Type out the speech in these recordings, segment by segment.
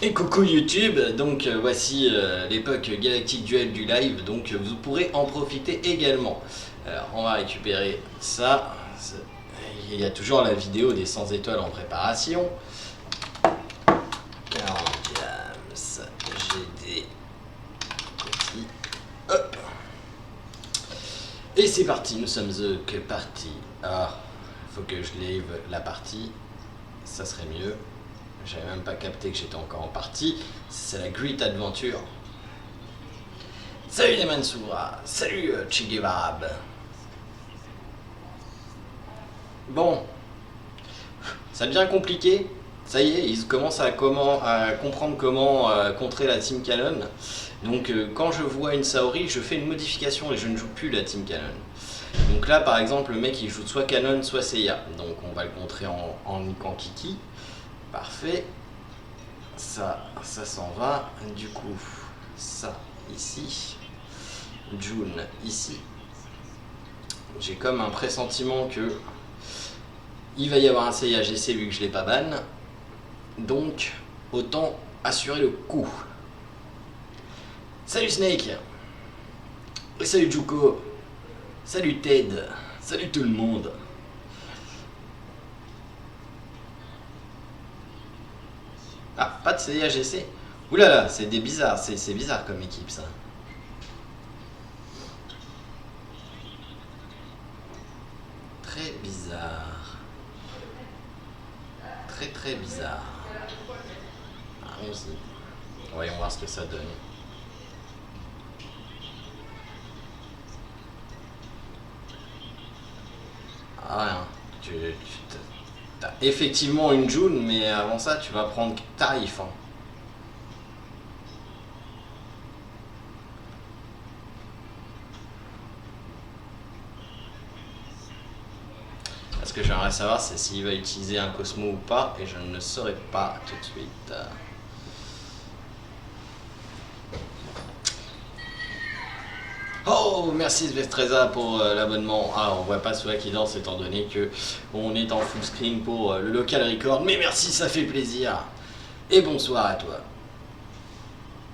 Et coucou YouTube, donc voici l'époque Galactic Duel du live, donc vous pourrez en profiter également. Alors on va récupérer ça. Il y a toujours la vidéo des 100 étoiles en préparation. 40 gams, j'ai des petits. Hop. Et c'est parti, nous sommes que parti. Ah, faut que je lève la partie, ça serait mieux. J'avais même pas capté que j'étais encore en partie. C'est la Great Adventure. Salut les Mansoura. Salut Che Guevara. Bon, ça devient compliqué. Ça y est, ils commencent à comprendre comment contrer la Team Cannon. Donc quand je vois une Saori, je fais une modification et je ne joue plus la Team Cannon. Donc là par exemple le mec il joue soit Cannon soit Seiya. Donc on va le contrer en niquant Kiki. Parfait. Ça s'en va. Du coup, ça ici. June ici. J'ai comme un pressentiment que il va y avoir un Seiya GC vu que je l'ai pas ban. Donc, autant assurer le coup. Salut Snake. Et salut Juko. Salut Ted. Salut tout le monde. Ah, pas de CAGC. Oulala, c'est des bizarres, c'est bizarre comme équipe ça. Très bizarre. Très bizarre. Allons-y. Voyons voir ce que ça donne. Ah rien. Tu as effectivement une June, mais avant ça, tu vas prendre tarif. Hein. Ce que j'aimerais savoir, c'est s'il va utiliser un Cosmo ou pas, et je ne le saurais pas tout de suite. Oh, merci Svestreza pour l'abonnement. Ah, on voit pas ceux qui dansent étant donné que on est en full screen pour le local record, mais merci, ça fait plaisir. Et bonsoir à toi.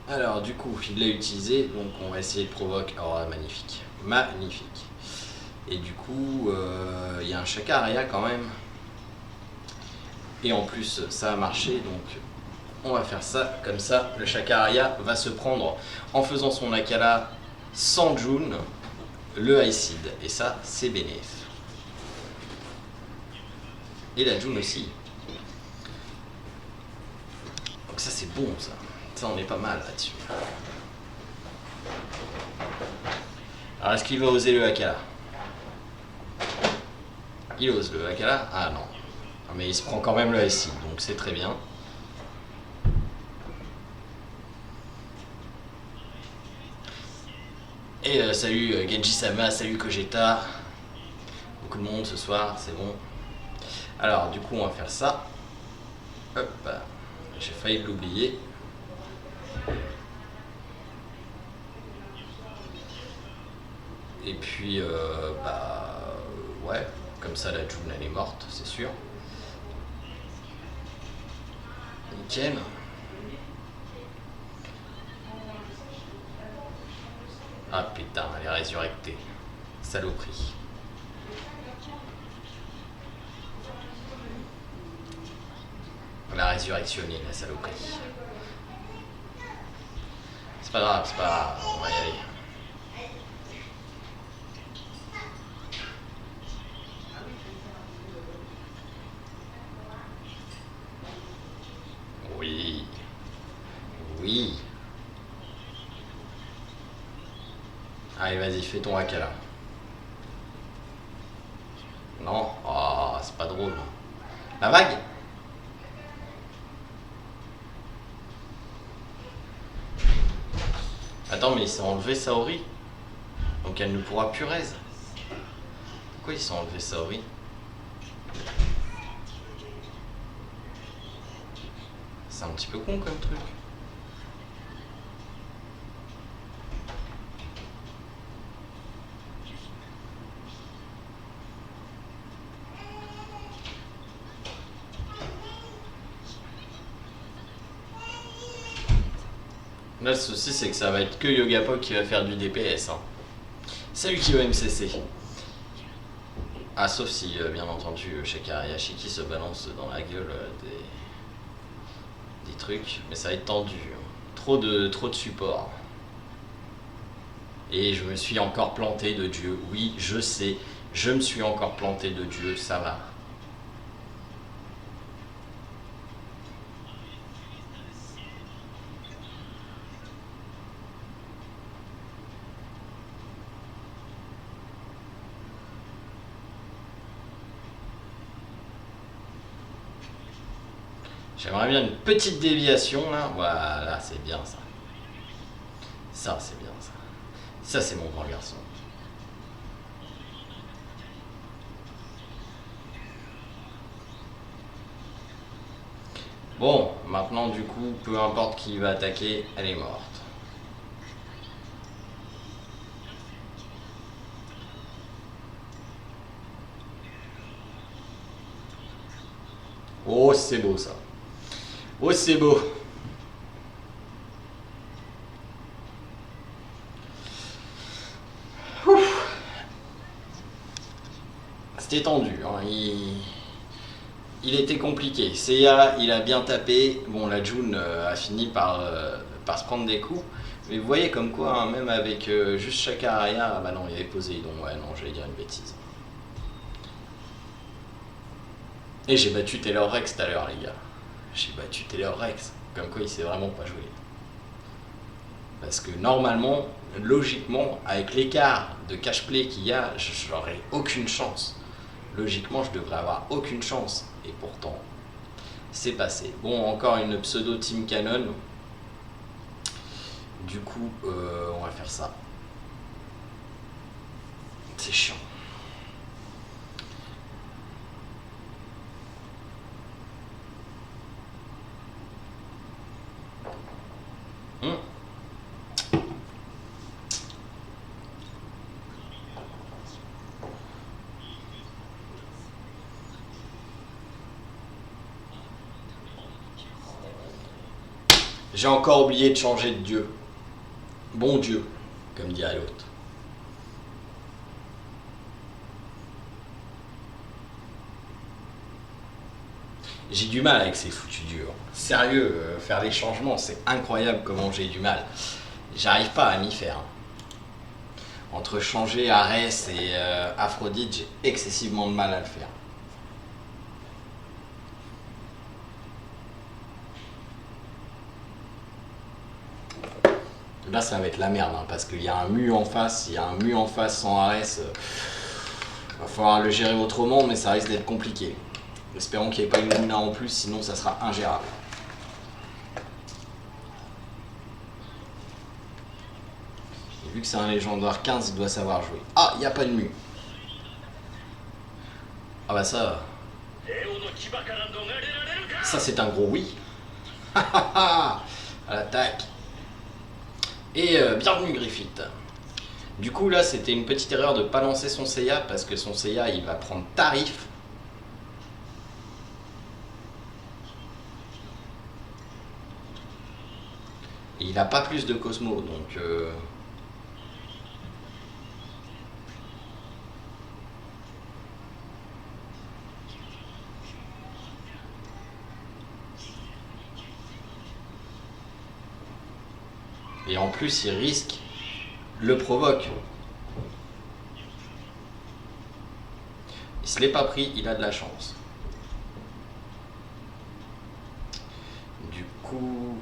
Alors, du coup, il l'a utilisé, donc on va essayer de provoquer. Oh, magnifique. Magnifique. Et du coup, il y a un Shakaria quand même. Et en plus, ça a marché, donc on va faire ça. Comme ça, le Shakaria va se prendre, en faisant son Akala sans June, le High Seed. Et ça, c'est bénéf. Et la June aussi. Donc ça, c'est bon, ça. Ça, on est pas mal là-dessus. Alors, est-ce qu'il va oser le Akala? Il ose le Akala? Ah non. Mais il se prend quand même le High Seed, donc c'est très bien. Et salut Genji-sama, salut Kojeta. Beaucoup de monde ce soir, c'est bon. Alors du coup on va faire ça. Hop, j'ai failli l'oublier. Et puis ouais, comme ça la June elle est morte, c'est sûr. Nickel. Ah putain, elle est résurrectée. Saloperie. Elle a résurrectionné la saloperie. C'est pas grave, on va y aller. Oui. Oui. Allez, vas-y, fais ton Akala. Non? Oh, c'est pas drôle. La vague? Attends, mais ils s'est enlevé Saori. Donc elle ne pourra plus raise. Pourquoi ils sont enlevé Saori? C'est un petit peu con comme truc. Là, le souci, c'est que ça va être que Yogapok qui va faire du DPS. Hein. Salut Kyo MCC. Ah, sauf si, bien entendu, Shakari Ashiki se balance dans la gueule des trucs. Mais ça va être tendu. Hein. Trop de support. Et je me suis encore planté de Dieu. Oui, je sais. Je me suis encore planté de Dieu. Ça va. J'aimerais bien une petite déviation là. Voilà, c'est bien ça. Ça, c'est bien ça. Ça, c'est mon grand garçon. Bon, maintenant du coup, peu importe qui va attaquer, elle est morte. Oh, c'est beau ça. Oh, c'est beau. C'était tendu. Hein. Il était compliqué. Seiya, il a bien tapé. Bon, la June a fini par se prendre des coups. Mais vous voyez comme quoi, hein, même avec juste Shakararia, ah bah non, il avait Poséidon. Ouais, non, j'allais dire une bêtise. Et j'ai battu Taylor Rex tout à l'heure, les gars. J'ai battu Taylor Rex. Comme quoi, il sait vraiment pas jouer. Parce que normalement, logiquement, avec l'écart de cash-play qu'il y a, j'aurais aucune chance. Logiquement, je devrais avoir aucune chance. Et pourtant, c'est passé. Bon, encore une pseudo Team Canon. Du coup, on va faire ça. C'est chiant. J'ai encore oublié de changer de dieu. Bon Dieu, comme dirait l'autre. J'ai du mal avec ces foutus dieux. Sérieux, faire les changements, c'est incroyable comment j'ai du mal. J'arrive pas à m'y faire. Entre changer Arès et Aphrodite, j'ai excessivement de mal à le faire. Là, ça va être la merde, hein, parce qu'il y a un mu en face. Il y a un mu en face sans Arès. Va falloir le gérer autrement, mais ça risque d'être compliqué. Espérons qu'il n'y ait pas une Luna en plus, sinon ça sera ingérable. Et vu que c'est un légendaire 15, il doit savoir jouer. Ah, il n'y a pas de mu. Ah bah ça... Ça c'est un gros oui. À l'attaque. Et bienvenue Griffith. Du coup là c'était une petite erreur de ne pas lancer son Seiya parce que son Seiya il va prendre tarif. Et il n'a pas plus de Cosmo donc... Et en plus, il risque, le provoque. Il se l'est pas pris, il a de la chance. Du coup,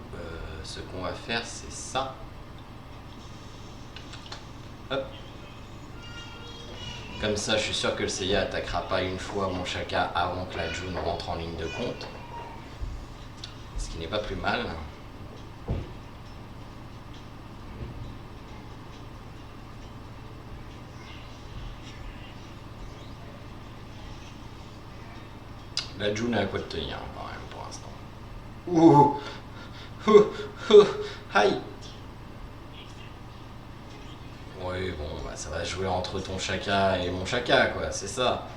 ce qu'on va faire, c'est ça. Hop. Comme ça, je suis sûr que le Seiya attaquera pas une fois mon Shaka avant que la June rentre en ligne de compte. Ce qui n'est pas plus mal. La June a à quoi de tenir quand même pour l'instant. Ouh, aïe. Oui, bon, bah, ça va jouer entre ton Shaka et mon Shaka, quoi, c'est ça.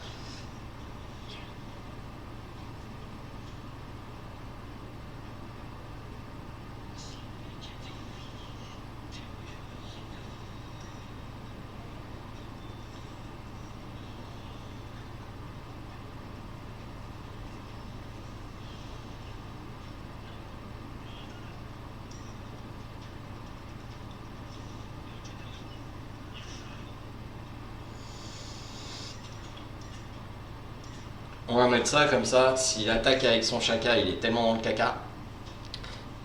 va mettre ça comme ça. S'il attaque avec son Chaka, il est tellement dans le caca.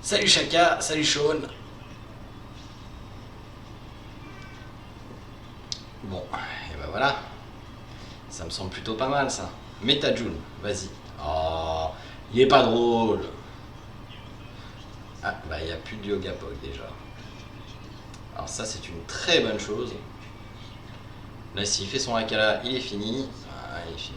Salut Chaka, salut Sean. Bon, et ben voilà. Ça me semble plutôt pas mal ça. Meta June, vas-y. Oh, il est pas drôle. Ah, bah il n'y a plus de Yoga Pog déjà. Alors ça c'est une très bonne chose. Là s'il fait son Akala, il est fini. Ah, il est fini.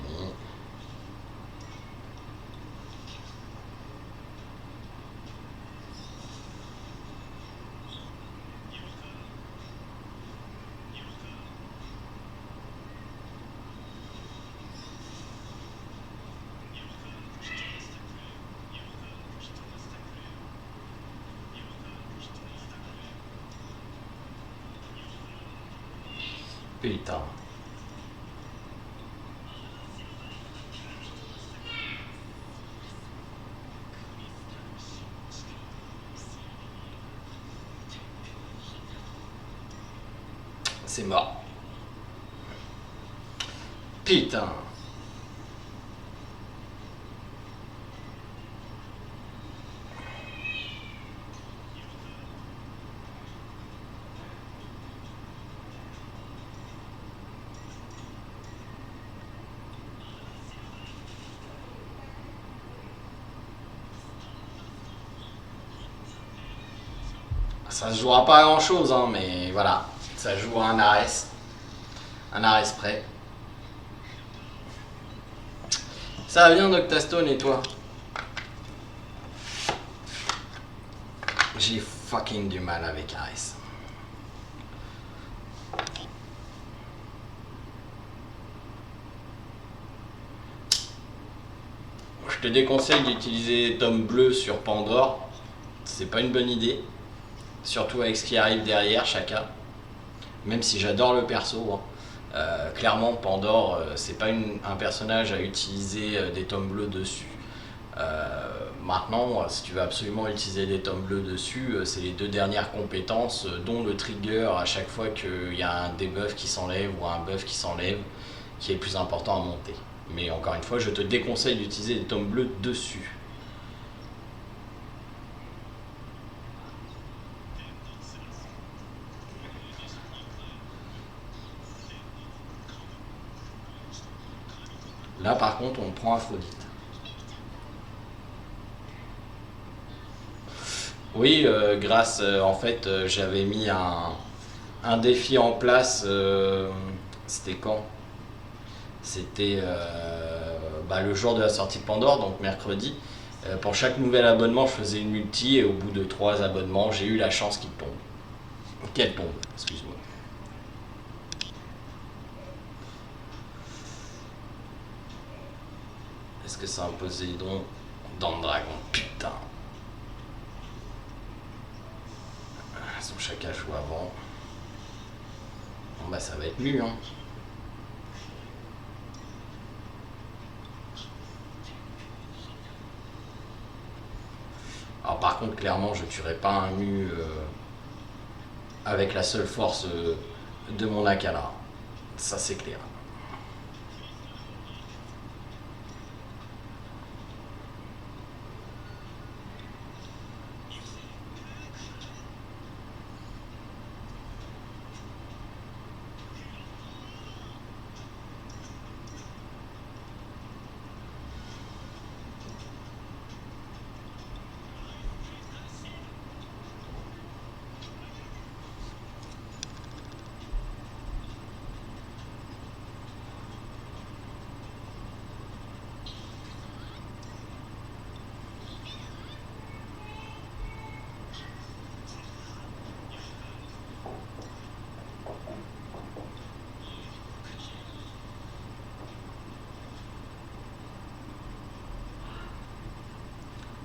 Putain. C'est mort. Putain. Ça se jouera pas à grand chose, hein, mais voilà. Ça joue à un Ares. Un Ares près. Ça va bien, Doctastone, et toi? J'ai fucking du mal avec Ares. Je te déconseille d'utiliser Tome Bleu sur Pandore. C'est pas une bonne idée. Surtout avec ce qui arrive derrière, Chaka. Même si j'adore le perso. Hein. Clairement, Pandore, c'est pas un personnage à utiliser des tomes bleus dessus. Maintenant, si tu veux absolument utiliser des tomes bleus dessus, c'est les 2 dernières compétences, dont le trigger à chaque fois qu'il y a un debuff qui s'enlève ou un buff qui s'enlève, qui est le plus important à monter. Mais encore une fois, je te déconseille d'utiliser des tomes bleus dessus. Là par contre on prend Aphrodite. Oui, grâce, en fait, j'avais mis un défi en place, c'était quand? C'était le jour de la sortie de Pandore, donc mercredi. Pour chaque nouvel abonnement, je faisais une multi et au bout de 3 abonnements, j'ai eu la chance qu'il tombe. Qu'elle tombe, excuse-moi. Est-ce que c'est un Poséidon dans le dragon? Putain. Son Chaka joue avant. Bon bah ça va être mu hein. Alors par contre clairement je tuerai pas un mu avec la seule force de mon Akala. Ça c'est clair.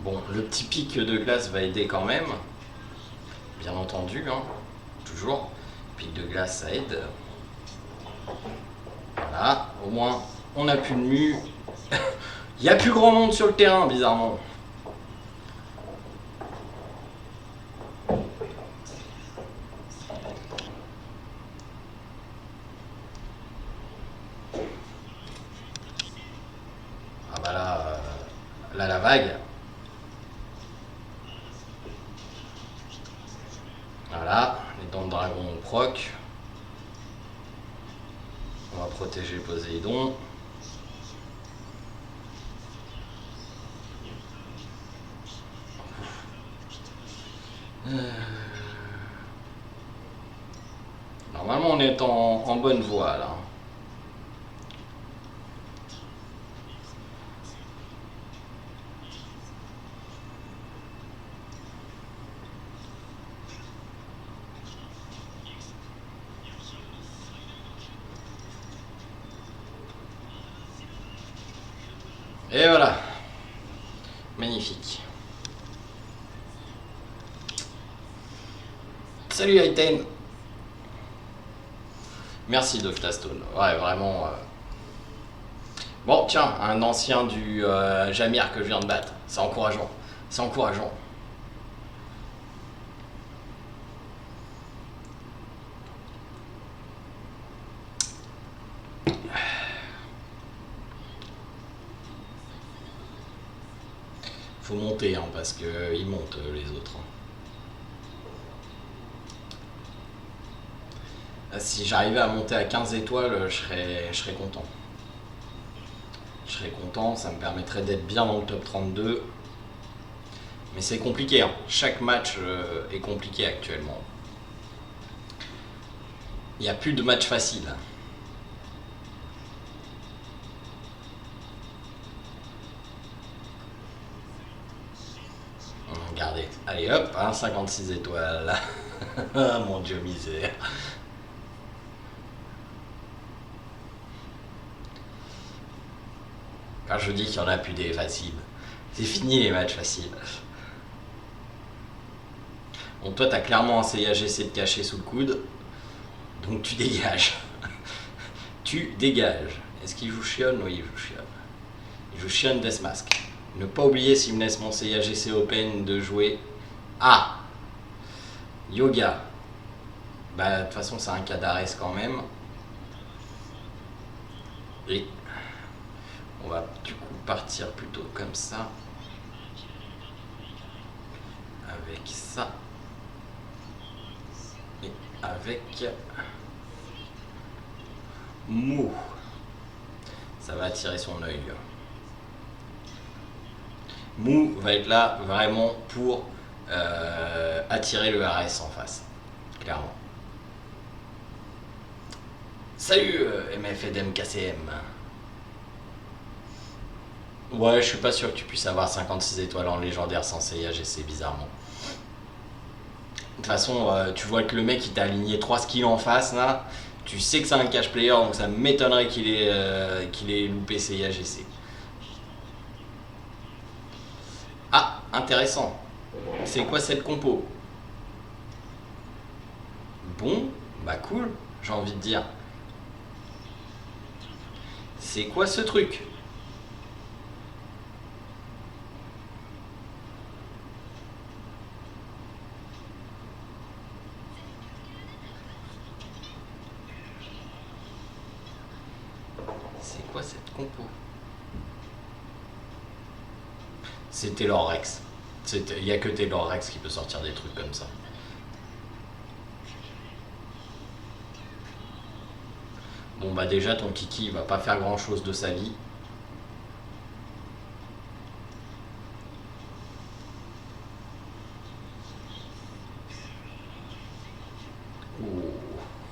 Bon, le petit pic de glace va aider quand même, bien entendu, hein, toujours. Pic de glace, ça aide. Voilà, au moins, on n'a plus de mu. Il n'y a plus grand monde sur le terrain, bizarrement. vague. Voilà, les dents de dragon on proc. On va protéger Poséidon. Normalement on est en bonne voie là. Et voilà. Magnifique. Salut Aiten. Merci Doctastone. Ouais, vraiment. Bon, tiens, un ancien du Jamir que je viens de battre. C'est encourageant. C'est encourageant. Faut monter, hein, parce qu'ils montent les autres. Si j'arrivais à monter à 15 étoiles, je serais content. Je serais content, ça me permettrait d'être bien dans le top 32. Mais c'est compliqué, hein. Chaque match est compliqué actuellement. Il n'y a plus de match facile. Regardez, allez hop, hein, 56 étoiles. Mon Dieu misère. Quand je dis qu'il n'y en a plus des faciles, c'est fini les matchs faciles. Bon, toi t'as clairement un CAGC de caché sous le coude, donc tu dégages. Tu dégages. Est-ce qu'il joue Shion? Oui, il joue Shion. Il joue Shion Deathmask. Ne pas oublier, s'il me laisse mon CAGC Open, de jouer. Ah, Yoga. Bah, de toute façon, c'est un Kadares quand même. Et on va du coup partir plutôt comme ça. Avec ça. Et avec Mou. Ça va attirer son œil. Mou va être là vraiment pour attirer le RS en face. Clairement. Salut MF Edem KCM. Ouais, je suis pas sûr que tu puisses avoir 56 étoiles en légendaire sans CAGC, bizarrement. De toute façon, tu vois que le mec il t'a aligné 3 skills en face là. Tu sais que c'est un cash player, donc ça m'étonnerait qu'il ait loupé CAGC. Ah, intéressant. C'est quoi cette compo? Bon, bah cool, j'ai envie de dire. C'est quoi ce truc? C'est quoi cette compo? C'est Taylor Rex. Il n'y a que Taylor Rex qui peut sortir des trucs comme ça. Bon bah déjà ton Kiki il va pas faire grand chose de sa vie.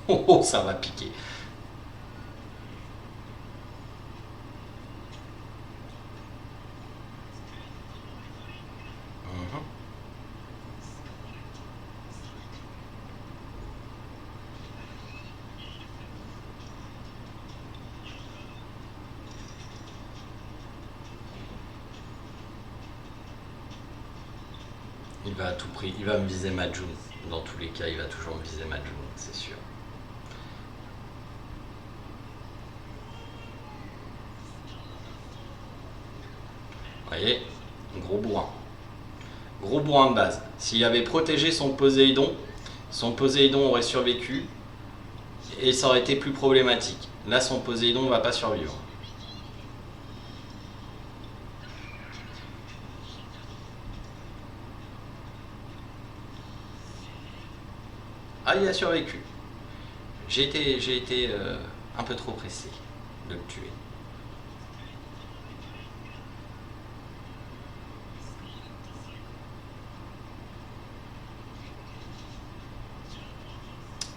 Oh, ça va piquer. Il va à tout prix, il va me viser Majun. Dans tous les cas, il va toujours me viser Majun, c'est sûr. Vous voyez, gros bourrin. Gros bourrin de base. S'il avait protégé son Poséidon aurait survécu et ça aurait été plus problématique. Là, son Poséidon ne va pas survivre. Ah, il a survécu. J'ai été un peu trop pressé de le tuer.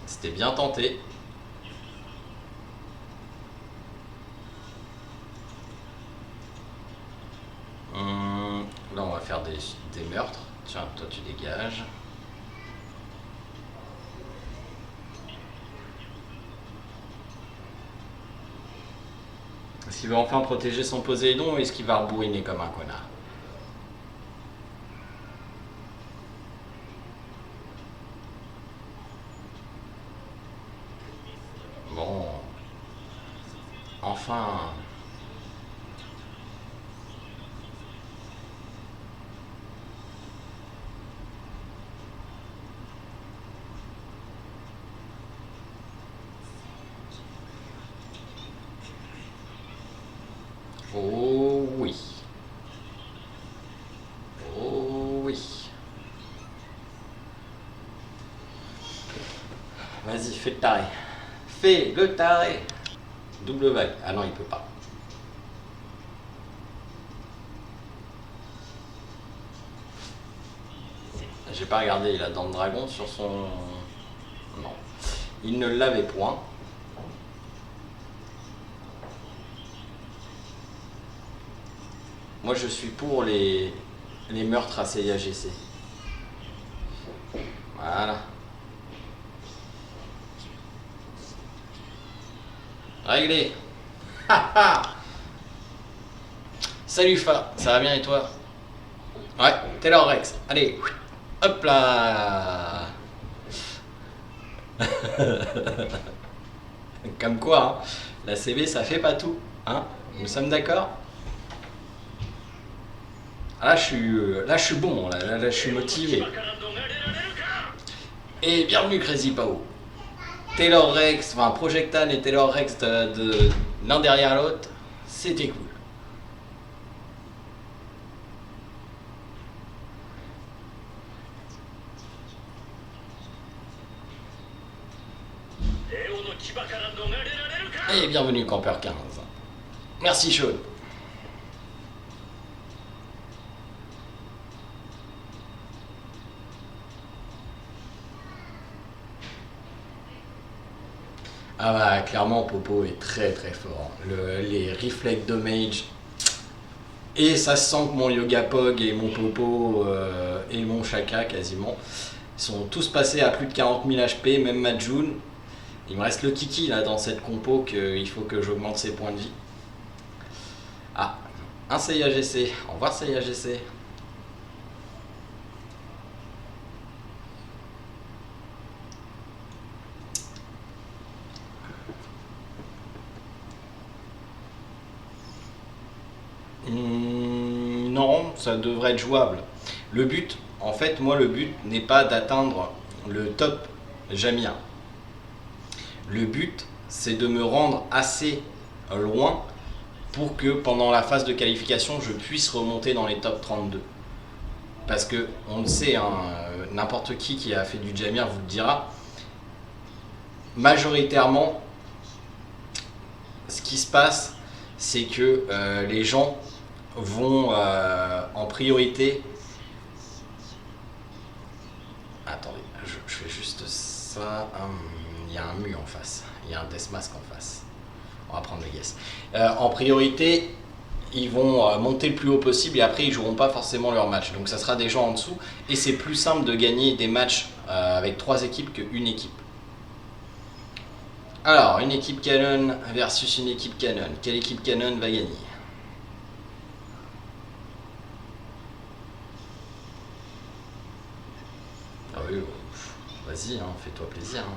C'était bien tenté. Là, on va faire des meurtres. Tiens, toi, tu dégages. Est-ce qu'il va enfin protéger son Poséidon ou est-ce qu'il va rebourriner comme un connard? Bon. Enfin. Oh oui. Oh oui. Vas-y, fais le taré. Fais le taré. Double vague. Ah non, il peut pas. J'ai pas regardé, il a dent de dragon sur son... Non. Il ne l'avait point. Moi, je suis pour les meurtres à CIAGC. Voilà. Réglé. Salut Fa, ça va bien et toi? Ouais, Taylor Rex. Allez, hop là. Comme quoi, hein, la CB ça fait pas tout. Hein, nous sommes d'accord? Ah, là, je suis bon, là, je suis motivé. Et bienvenue Crazy Pao. Taylor Rex, enfin Projectan et Taylor Rex de l'un derrière l'autre, c'était cool. Et bienvenue Campeur 15. Merci Sean. Ah bah clairement Popo est très très fort. Les reflect damage. Et ça se sent que mon Yoga Pog et mon Popo et mon Shaka quasiment sont tous passés à plus de 40 000 HP, même Majun. Il me reste le Kiki là dans cette compo qu'il faut que j'augmente ses points de vie. Ah, un CIAGC. Au revoir CIAGC. Non, ça devrait être jouable. Le but, en fait, moi le but n'est pas d'atteindre le top Jamia. Le but, c'est de me rendre assez loin pour que pendant la phase de qualification, je puisse remonter dans les top 32. Parce que, on le sait, hein, n'importe qui a fait du Jamir vous le dira, majoritairement, ce qui se passe, c'est que les gens vont en priorité... Attendez, je fais juste ça. Il y a un mu en face, il y a un Deathmask en face. On va prendre le guess. En priorité, ils vont monter le plus haut possible et après ils joueront pas forcément leur match. Donc ça sera des gens en dessous et c'est plus simple de gagner des matchs avec 3 équipes qu'une équipe. Alors, une équipe canon versus une équipe canon. Quelle équipe canon va gagner? Ah oui, vas-y, hein, fais-toi plaisir. Hein.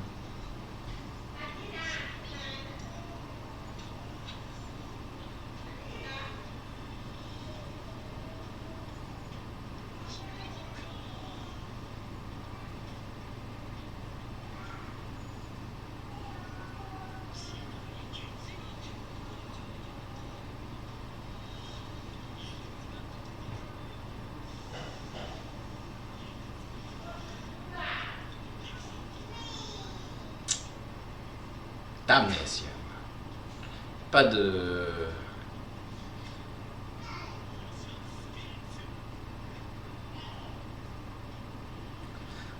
Damnation. Pas de...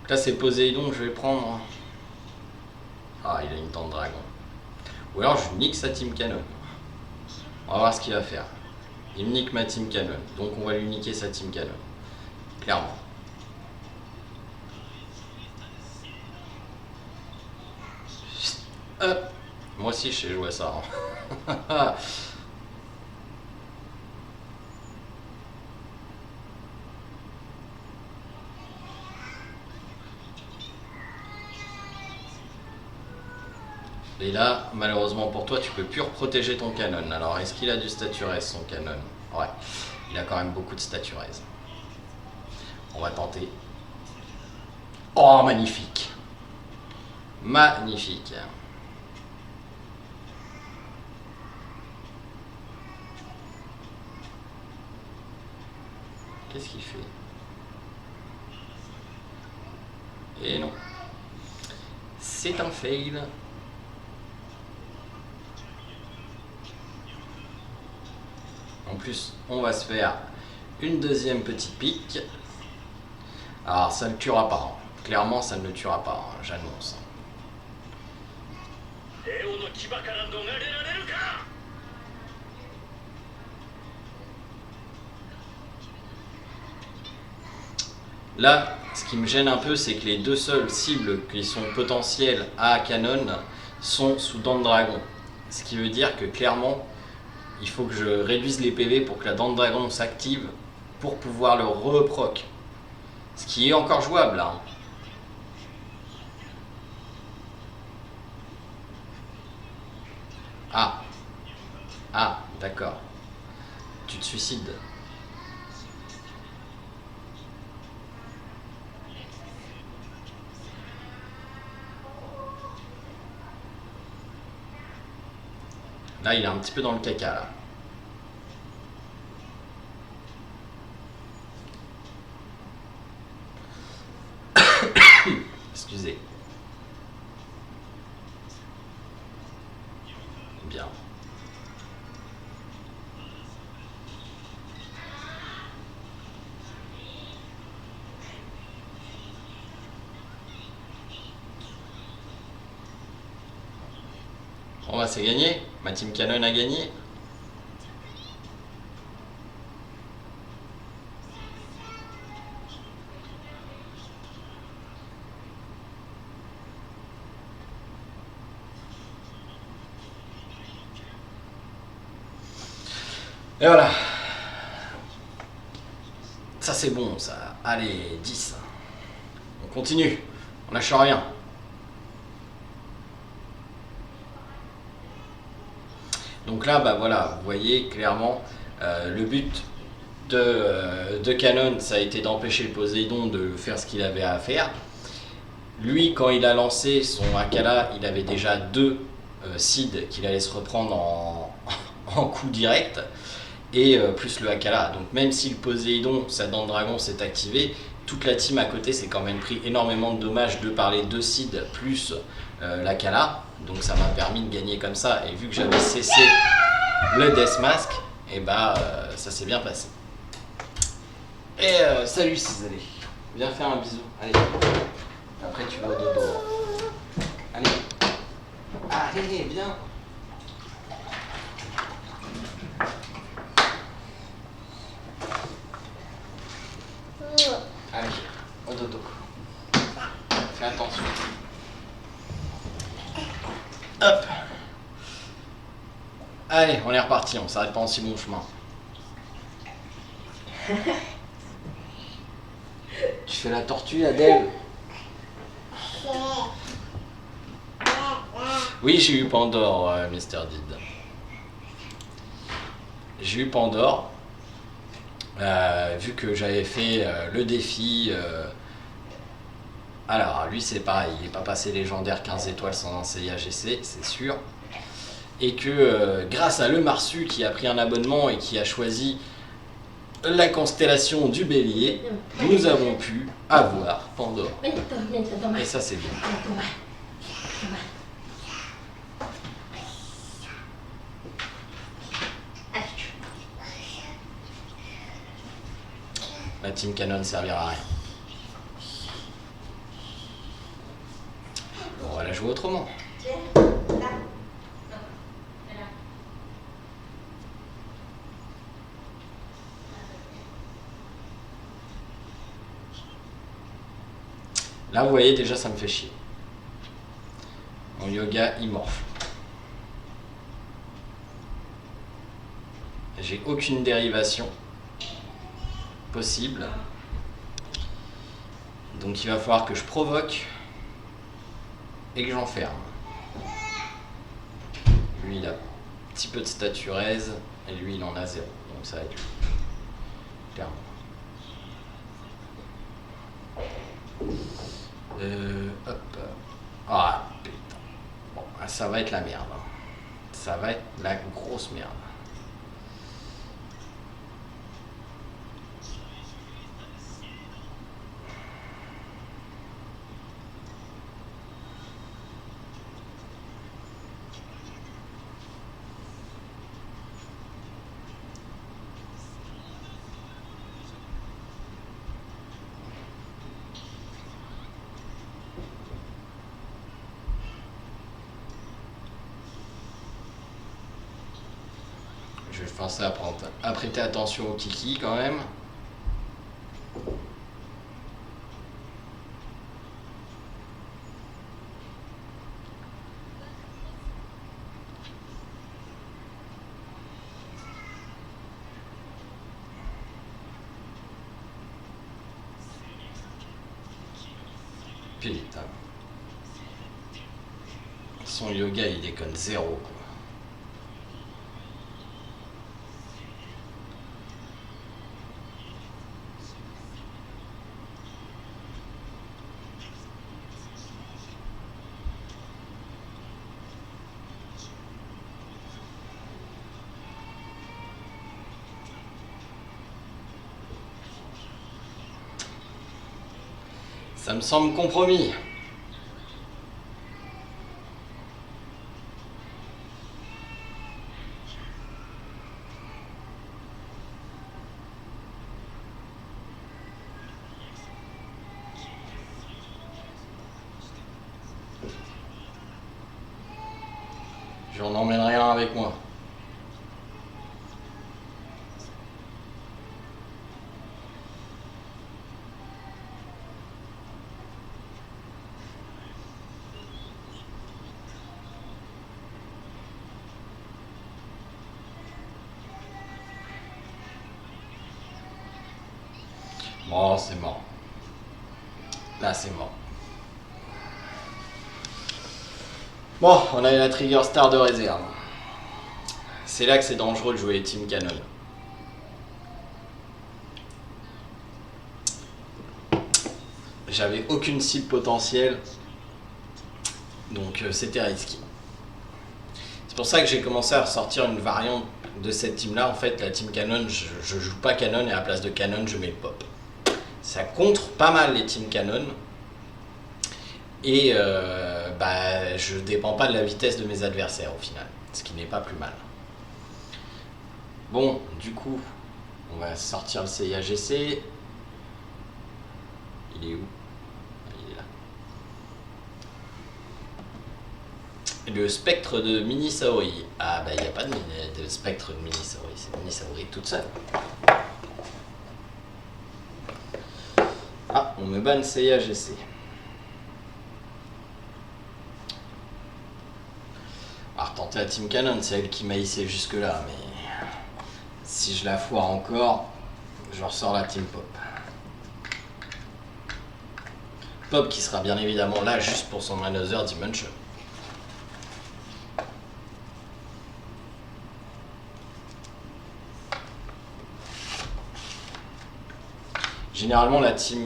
Là c'est Poséidon que je vais prendre. Ah, il a une dent de dragon. Ou alors je nique sa team canon. On va voir ce qu'il va faire. Il me nique ma team canon. Donc on va lui niquer sa team canon. Clairement. Hop. Moi aussi je sais jouer ça. Hein. Et là, malheureusement pour toi, tu peux plus protéger ton canon. Alors, est-ce qu'il a du staturez, son canon? Ouais, il a quand même beaucoup de staturez. On va tenter. Oh, magnifique. Magnifique. Qu'est-ce qu'il fait? Et non. C'est un fail. En plus, on va se faire une deuxième petite pique. Alors, ça ne le tuera pas. Hein. Clairement, ça ne le tuera pas, hein, j'annonce. Là, ce qui me gêne un peu, c'est que les deux seules cibles qui sont potentielles à canon sont sous dents de dragon. Ce qui veut dire que clairement, il faut que je réduise les PV pour que la dent de dragon s'active pour pouvoir le reproc. Ce qui est encore jouable là. Hein. Ah. Ah, d'accord. Tu te suicides. Là, il est un petit peu dans le caca, là. Excusez. Bien. Bon, bah, c'est gagné. Ma team canon a gagné. Et voilà. Ça c'est bon ça. Allez, 10. On continue. On lâche rien. Donc là, bah voilà, vous voyez clairement, le but de Canon, ça a été d'empêcher le Poséidon de faire ce qu'il avait à faire. Lui, quand il a lancé son Akala, il avait déjà deux seeds qu'il allait se reprendre en coup direct, et plus le Akala. Donc même si le Poséidon, sa dent de dragon s'est activée, toute la team à côté s'est quand même pris énormément de dommages de par les deux seeds plus l'Akala. Donc ça m'a permis de gagner comme ça, et vu que j'avais cessé le Death Mask, et bah ça s'est bien passé. Et salut Cisalé, viens faire un bisou, allez. Après tu vas au dodo. Allez. Allez, viens. Allez, au dodo. Fais attention. Hop. Allez, on est reparti, on s'arrête pas en si bon chemin. Tu fais la tortue, Adèle? Oui, j'ai eu Pandore, Mr. Did. J'ai eu Pandore, vu que j'avais fait le défi. Alors, lui, c'est pareil, il n'est pas passé légendaire 15 étoiles sans un CIAGC, c'est sûr. Et que grâce à Le Marsu qui a pris un abonnement et qui a choisi la constellation du Bélier, nous avons pu avoir Pandore. Et ça, c'est bien. La team canon servira à rien. On va la jouer autrement. Là, vous voyez, déjà, ça me fait chier. Mon yoga, il morfle. J'ai aucune dérivation possible. Donc, il va falloir que je provoque et que j'enferme. Lui, il a un petit peu de statue raise et lui, il en a 0. Donc, ça va être lui. Clairement. Hop. Ah putain. Bon, ça va être la merde. Ça va être la grosse merde. Je vais penser à prêter attention au kiki quand même. Putain. Son yoga il déconne 0 quoi. Ça me semble compromis. Je n'emmène rien avec moi. Bon, c'est mort. Là, c'est mort. Bon, on a la Trigger Star de réserve. C'est là que c'est dangereux de jouer Team Canon. J'avais aucune cible potentielle, donc c'était risqué. C'est pour ça que j'ai commencé à ressortir une variante de cette team là. En fait, la team Canon, je joue pas Canon et à la place de Canon, je mets le pop. Ça contre pas mal les teams Canon. Et je dépends pas de la vitesse de mes adversaires au final, ce qui n'est pas plus mal. Bon, du coup, on va sortir le CIAGC. Il est où? Il est là. Le spectre de Mini Saori. Ah bah il n'y a pas de spectre de Mini Saori, c'est Mini Saori toute seule. Ah, on me banne CIAGC. On va retenter la Team Canon, c'est elle qui m'a hissé jusque là, mais si je la foire encore, je ressors la Team Pop. Pop qui sera bien évidemment là juste pour son Another Dimension. Généralement la team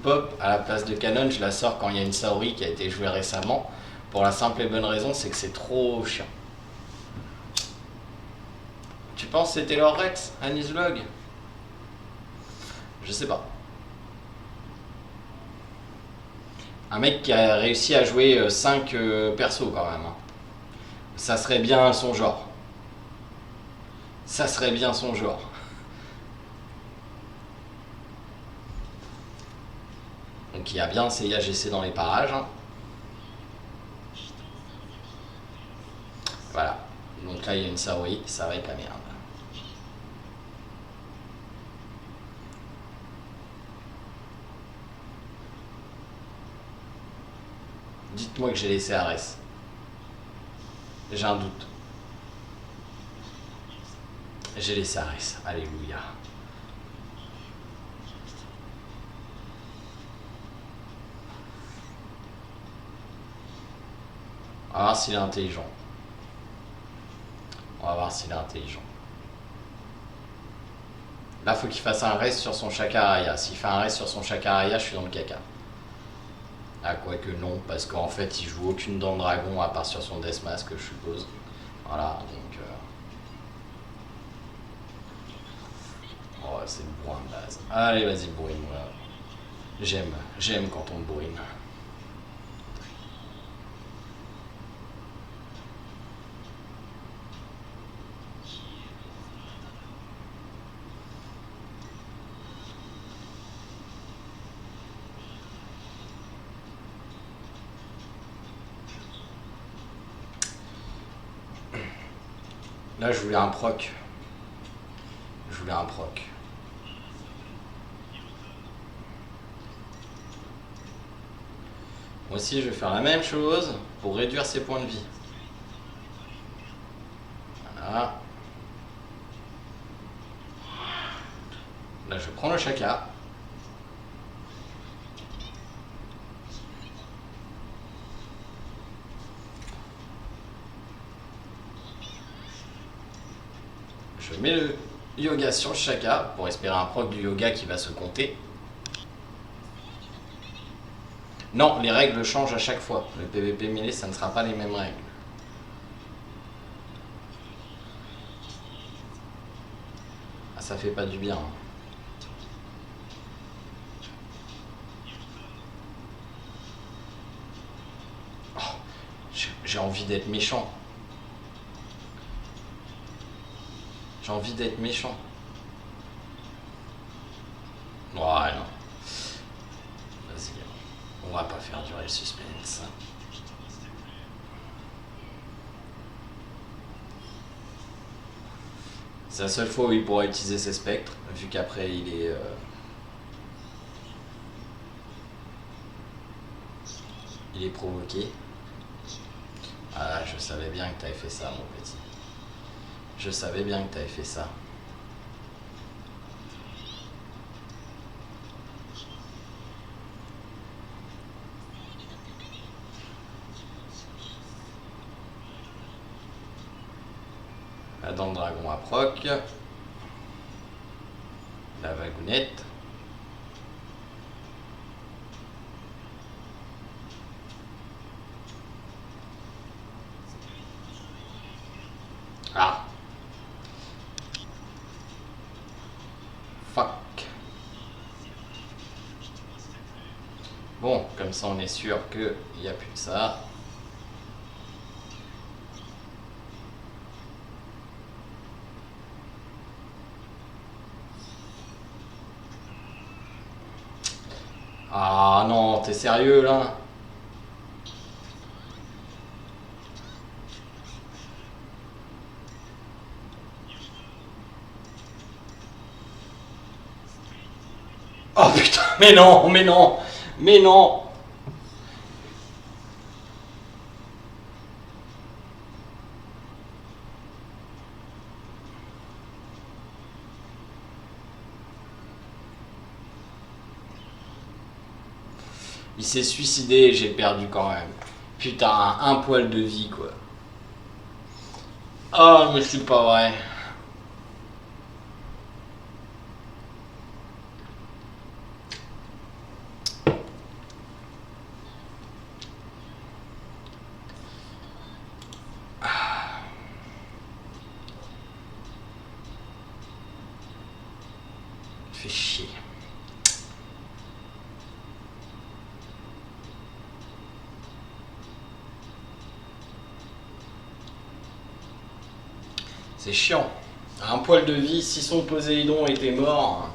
Pop à la place de Canon, je la sors quand il y a une Saori qui a été jouée récemment. Pour la simple et bonne raison, c'est que c'est trop chiant. Tu penses que c'était leur Rex, Anis Vlog? Je sais pas. Un mec qui a réussi à jouer 5 persos quand même. Ça serait bien son genre. Ça serait bien son genre. Donc il y a bien ces IAGC dans les parages. Hein. Voilà. Donc là il y a une Saori, ça va être la merde. Dites-moi que j'ai laissé Ares. J'ai un doute. J'ai laissé Ares. Alléluia. On va voir s'il est intelligent. On va voir s'il est intelligent. Là, faut qu'il fasse un reste sur son Shakaraya. S'il fait un reste sur son Shakaraya, je suis dans le caca. Ah, quoique non, parce qu'en fait, il joue aucune dent de dragon à part sur son Deathmask, je suppose. Voilà, donc... Oh, c'est le bourrin de base. Allez, vas-y, bourrine-moi. J'aime quand on bourrine. Là, je voulais un proc. Moi aussi, je vais faire la même chose pour réduire ses points de vie. Voilà. Là, je prends le Shaka. Je mets le yoga sur le Shaka pour espérer un proc du yoga qui va se compter. Non, les règles changent à chaque fois. Le PVP mêlé, ça ne sera pas les mêmes règles. Ah, ça fait pas du bien. Oh, j'ai envie d'être méchant. J'ai envie d'être méchant. Ouais, non. Vas-y, on va pas faire durer le suspense. C'est la seule fois où il pourra utiliser ses spectres, vu qu'après il est... il est provoqué. Ah, je savais bien que t'avais fait ça, mon petit. Je savais bien que t'avais fait ça. La dent de dragon à proc. La vagounette. Ah. Fuck. Bon, comme ça on est sûr qu'il n'y a plus que ça. Ah non, t'es sérieux là? Oh putain, mais non, mais non, mais non. Il s'est suicidé et j'ai perdu quand même. Putain, un poil de vie quoi. Oh mais c'est pas vrai. Fait chier. C'est chiant. Un poil de vie, si son Poséidon était mort.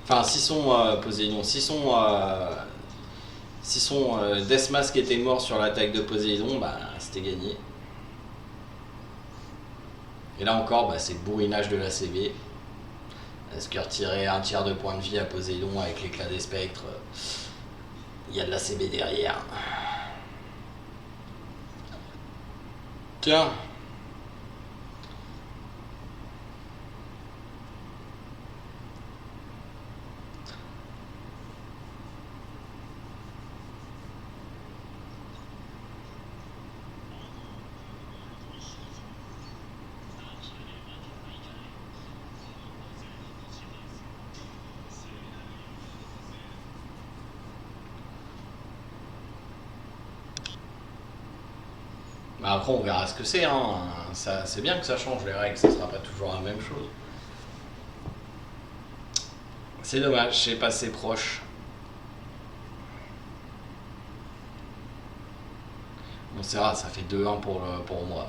Enfin, si son Poséidon, si son si son Deathmask était mort sur l'attaque de Poséidon, bah c'était gagné. Et là encore, bah, c'est bourrinage de la CB. Est-ce que retirer un tiers de points de vie à Poséidon avec l'éclat des spectres, il y a de la CB derrière. Tiens. Bah après on verra ce que c'est, hein. C'est bien que ça change les règles, ça sera pas toujours la même chose. C'est dommage, c'est passé proche. Bon c'est rare, ça fait 2-1 pour moi.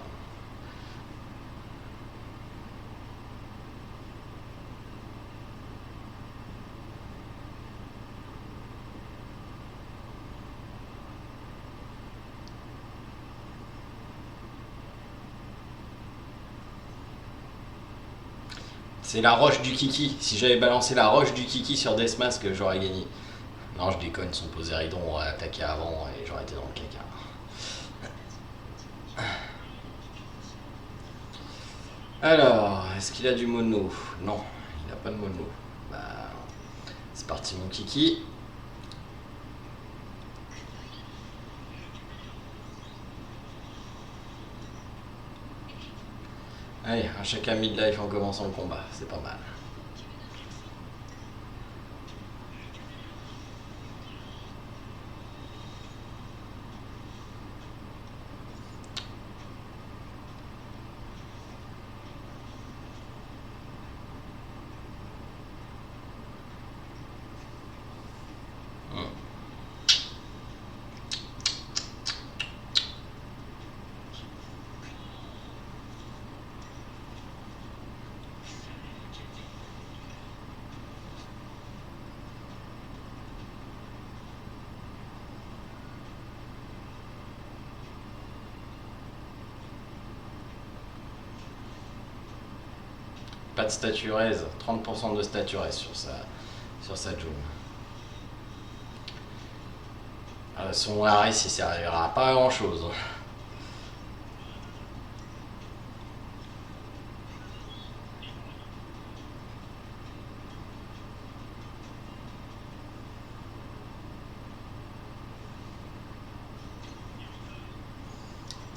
C'est la roche du Kiki. Si j'avais balancé la roche du Kiki sur Deathmask, j'aurais gagné. Non, je déconne, son Poséidon aurait attaqué avant et j'aurais été dans le caca. Alors, est-ce qu'il a du mono? Non, il n'a pas de mono. Bah, c'est parti mon Kiki. Allez, un chacun midlife en commençant le combat, c'est pas mal. Pas de statue raise, 30% de statue raise sur sa June. Son RS il servira pas à grand chose.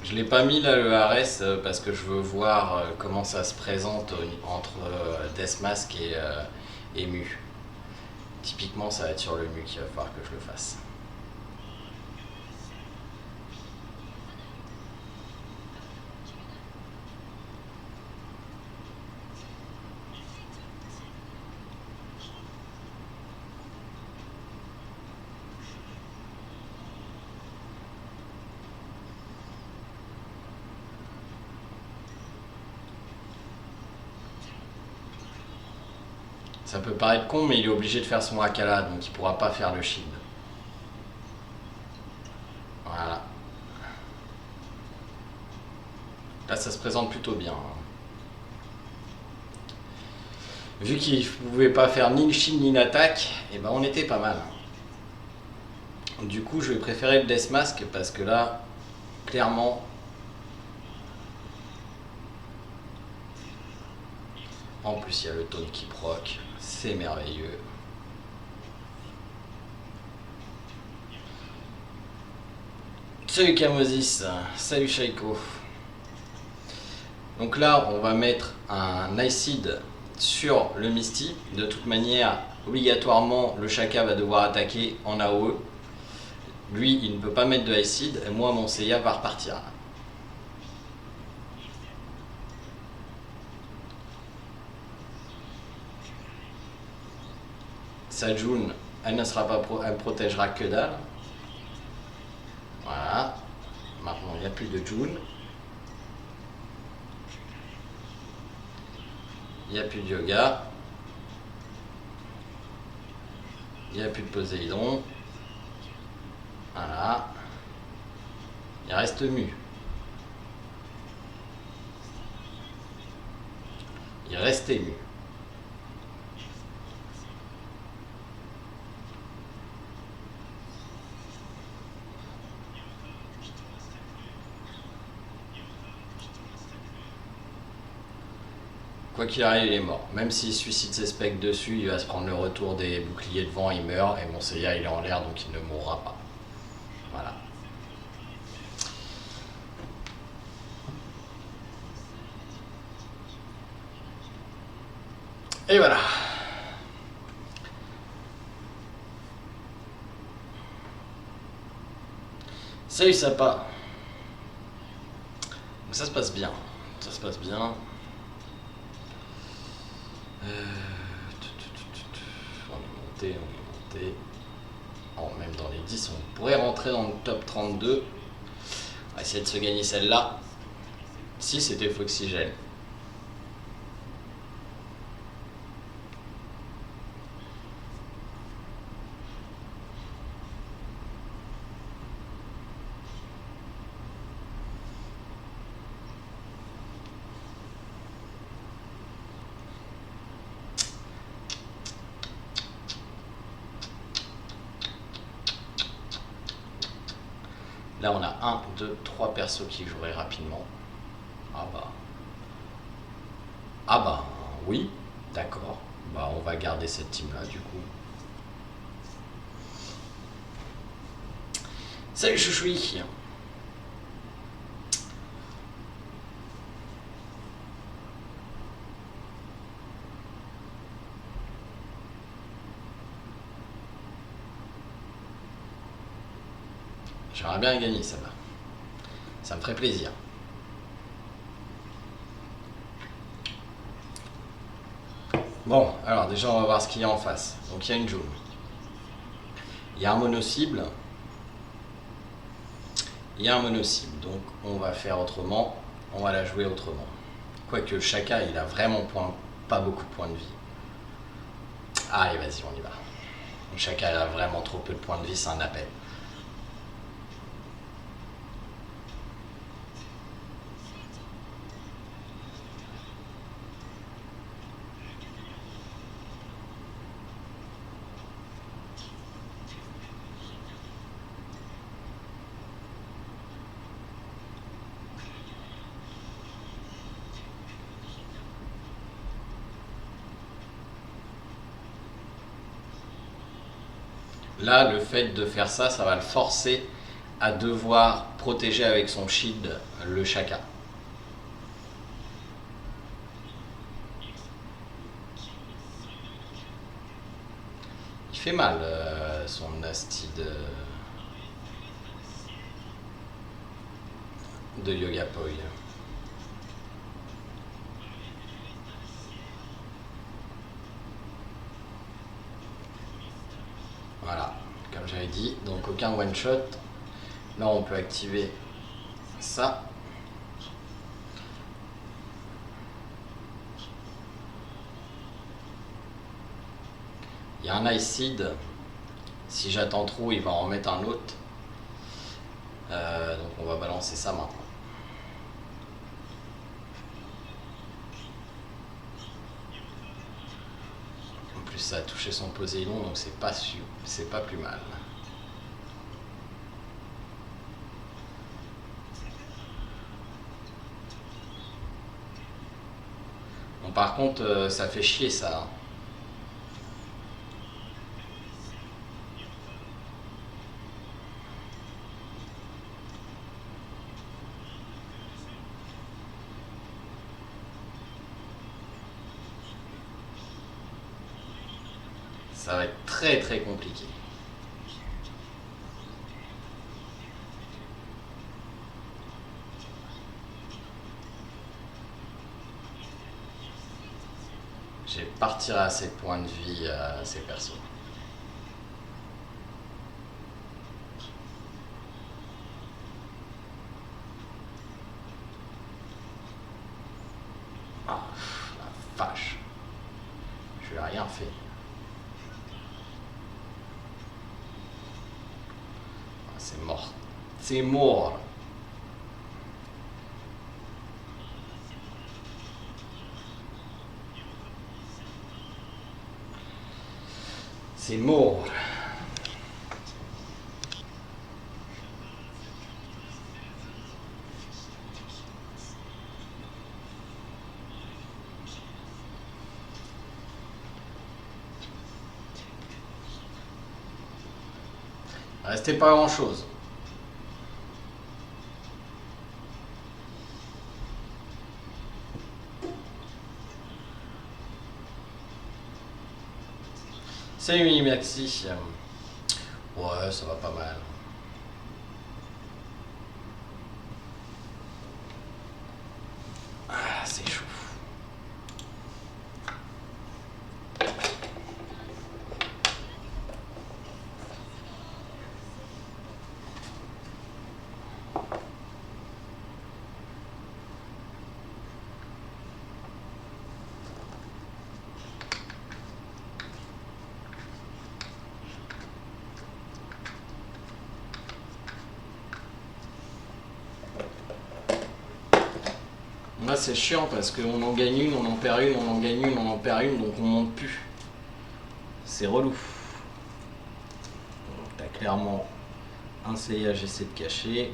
Je l'ai pas mis là le RS parce que je veux voir comment ça se présente entre Deathmask et Mu. Typiquement ça va être sur le Mu qu'il va falloir que je le fasse. Ça peut paraître con, mais il est obligé de faire son Akala, donc il pourra pas faire le shield. Voilà. Là, ça se présente plutôt bien. Vu qu'il ne pouvait pas faire ni le shield ni l'attaque, et ben on était pas mal. Du coup, je vais préférer le Deathmask parce que là, clairement, en plus il y a le taunt qui proc. C'est merveilleux. Salut Kamosis, salut Shaiko. Donc là, on va mettre un Iced sur le Misty. De toute manière, obligatoirement, le Shaka va devoir attaquer en AOE. Lui, il ne peut pas mettre de Iced, et moi, mon Seiya va repartir. Sa June, elle ne sera pas elle protégera que dalle. Voilà. Maintenant, il n'y a plus de June. Il n'y a plus de Yoga. Il n'y a plus de Poséidon. Il reste mu. Il reste ému. Quoi qu'il arrive, il est mort. Même s'il suicide ses specs dessus, il va se prendre le retour des boucliers devant, il meurt, et mon Seiya il est en l'air, donc il ne mourra pas. Voilà. Et voilà. Salut Sapa. Ça se passe bien. Ça se passe bien. On est monté. Oh, même dans les 10, on pourrait rentrer dans le top 32. On va essayer de se gagner celle-là. Si c'était Foxygène. Là, on a 1, 2, 3 persos qui joueraient rapidement. Ah bah, oui, d'accord. Bah, on va garder cette team-là, du coup. Salut Chouchoui. J'aimerais bien gagner celle-là. Ça me ferait plaisir. Bon, alors déjà on va voir ce qu'il y a en face. Donc il y a une jaune. Il y a un mono-cible. Il y a un mono-cible. Donc on va faire autrement. On va la jouer autrement. Quoique Shaka il a vraiment pas beaucoup de points de vie. Allez vas-y on y va. Shaka il a vraiment trop peu de points de vie, c'est un appel. Là, le fait de faire ça, ça va le forcer à devoir protéger avec son shield le Shaka. Il fait mal son nasty de Yoga Poi. Voilà, comme j'avais dit, donc aucun one shot. Là on peut activer ça. Il y a un Ice Seed. Si j'attends trop, il va en mettre un autre. Donc on va balancer ça maintenant. En plus ça a touché son Poséidon, donc c'est pas plus mal. Bon, par contre, ça fait chier ça. Ça va être très très compliqué. Je vais partir à ses points de vie à ces persos. Ah, la vache. Je lui ai rien fait. C'est mort. C'est mort. C'est mort. Restait pas grand chose. Salut Mini Maxi. Ouais, ça va pas mal. Ah, c'est chaud. Là c'est chiant parce qu'on en gagne une, on en perd une, on en gagne une, on en perd une, donc on monte plus. C'est relou. T'as clairement un CIAGC de caché.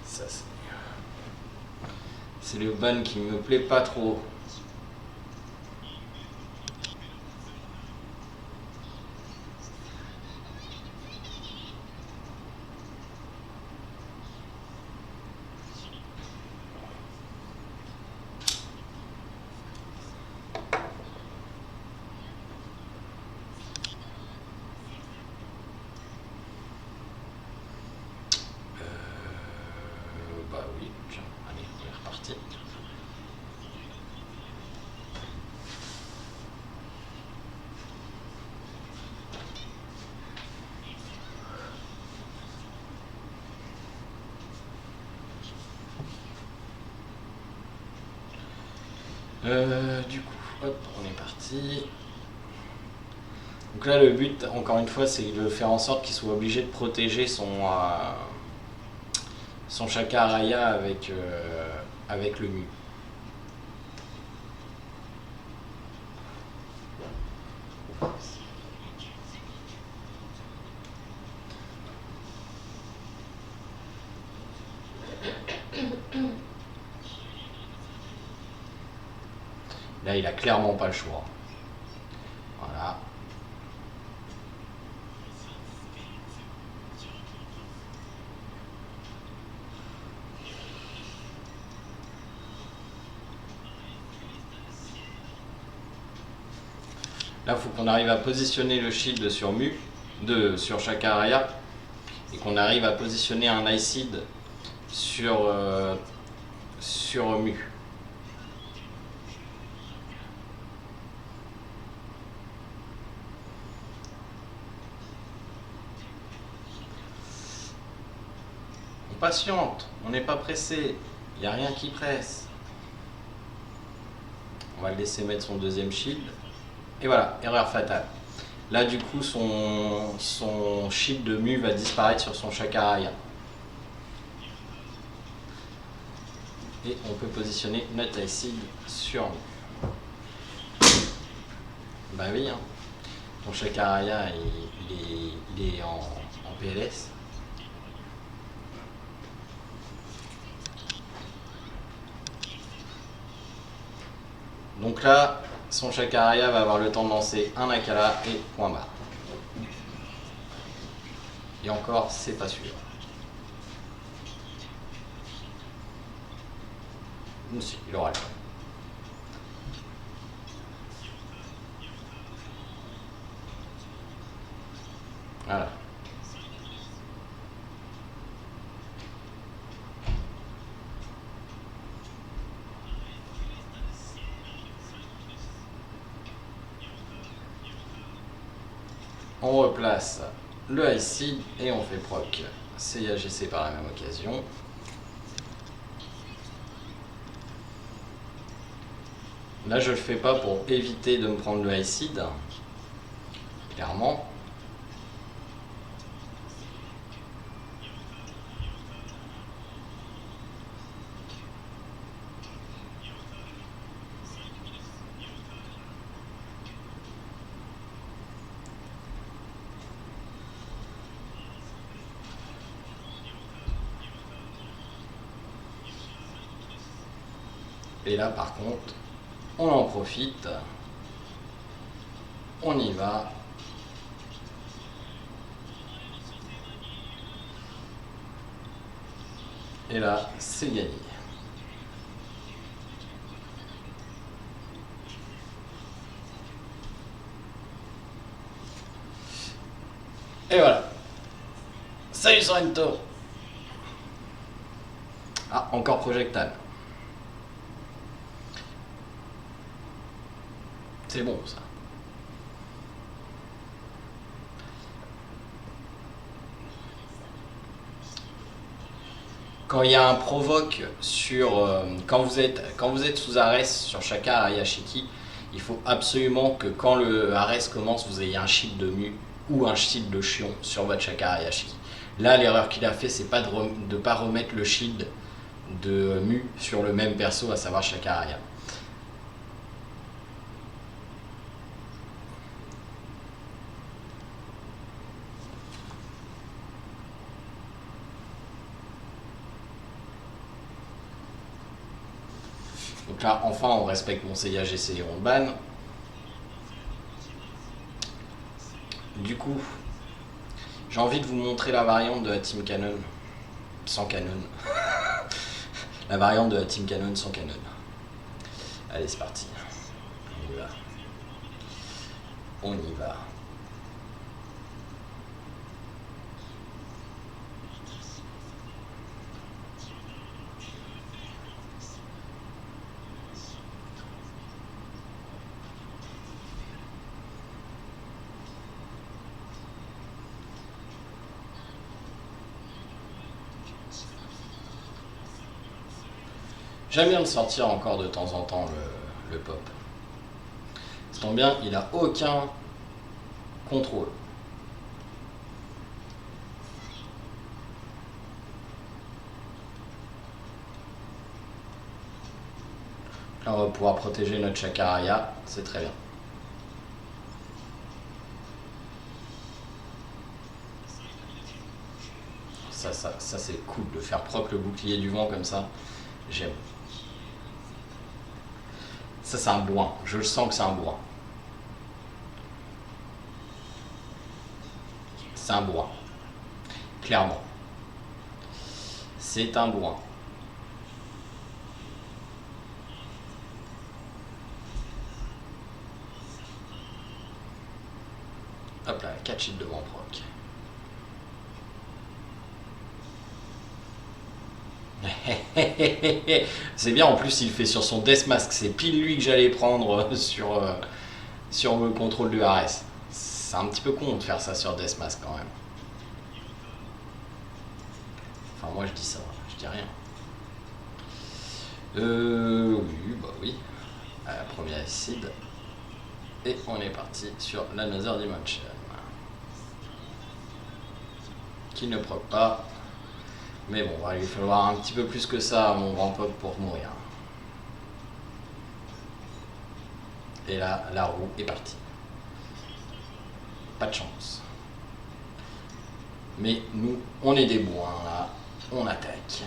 Ça c'est le ban qui me plaît pas trop. Bah oui, tiens, allez, on est reparti. Du coup, hop, on est parti. Donc là, le but, encore une fois, c'est de faire en sorte qu'il soit obligé de protéger son Chakaraya avec le mu. Là, il a clairement pas le choix. Voilà. Là, il faut qu'on arrive à positionner le shield sur sur Chakaraya et qu'on arrive à positionner un Ice Seed sur mu. On patiente, on n'est pas pressé, il n'y a rien qui presse. On va le laisser mettre son deuxième shield. Et voilà, erreur fatale. Là du coup son shield de mu va disparaître sur son Chakaraya. Et on peut positionner notre Ice Seed sur mu. Bah oui, hein. Ton Chakaraya il est en PLS. Donc là, son Chakaraya va avoir le temps de lancer un Akala et point barre. Et encore, c'est pas sûr. Si, il aura le temps. Voilà. On replace le Ice Seed et on fait proc CIAGC par la même occasion. Là je le fais pas pour éviter de me prendre le Ice Seed, clairement. Et là par contre, on en profite. On y va. Et là, c'est gagné. Et voilà. Salut Sorrento. Ah, encore projectile. C'est bon ça. Quand il y a un provoque sur quand vous êtes sous Ares sur Shaka Arayashiki, il faut absolument que quand le Ares commence, vous ayez un shield de Mu ou un shield de Shion sur votre Shaka Arayashiki. Là, l'erreur qu'il a fait, c'est pas de ne pas remettre le shield de Mu sur le même perso, à savoir Shaka Araya. Donc là, enfin, on respecte mon Seiya GC et on le banne. Du coup, j'ai envie de vous montrer la variante de la Team Canon sans canon. La variante de la Team Canon sans canon. Allez, c'est parti. On y va. On y va. J'aime bien le sortir encore de temps en temps, le pop. Ça tombe bien, il a aucun contrôle. Là, on va pouvoir protéger notre Chakaraya, c'est très bien. Ça c'est cool de faire proc le bouclier du vent comme ça. J'aime. Ça c'est un bourrin, je le sens que c'est un bourrin. C'est un bourrin. Clairement. C'est un bourrin. Hop là, 4 shields devant proc. C'est bien, en plus il fait sur son Death Mask, c'est pile lui que j'allais prendre sur le contrôle du RS. C'est un petit peu con de faire ça sur Death Mask quand même. Enfin moi je dis ça, je dis rien. Oui, bah oui. Premier acide. Et on est parti sur l'Another Dimension. Qui ne proc pas. Mais bon, il va lui falloir un petit peu plus que ça à mon grand pop pour mourir. Et là, la roue est partie. Pas de chance. Mais nous, on est des bourrins là. On attaque.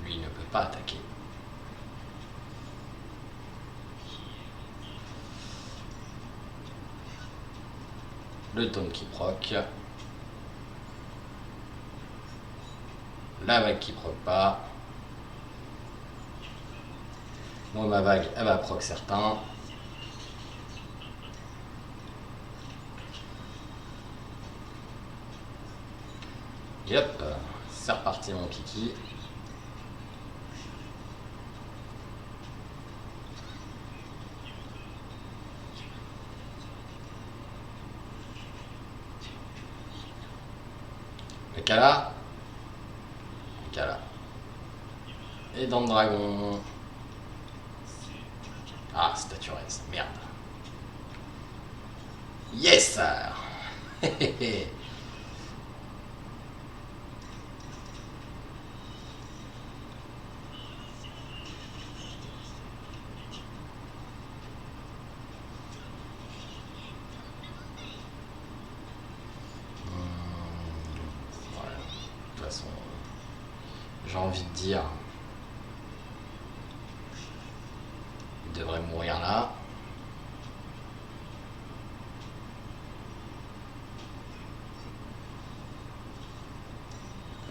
Lui, il ne peut pas attaquer. Le taunt qui proc. La vague qui proc pas. Moi, ma vague, elle va proc certains. Yep, c'est reparti mon kiki. Le Kala. Le Kala. Et dans le dragon. Ah, Staturez, merde. Yes sir. J'ai envie de dire, devrait mourir là.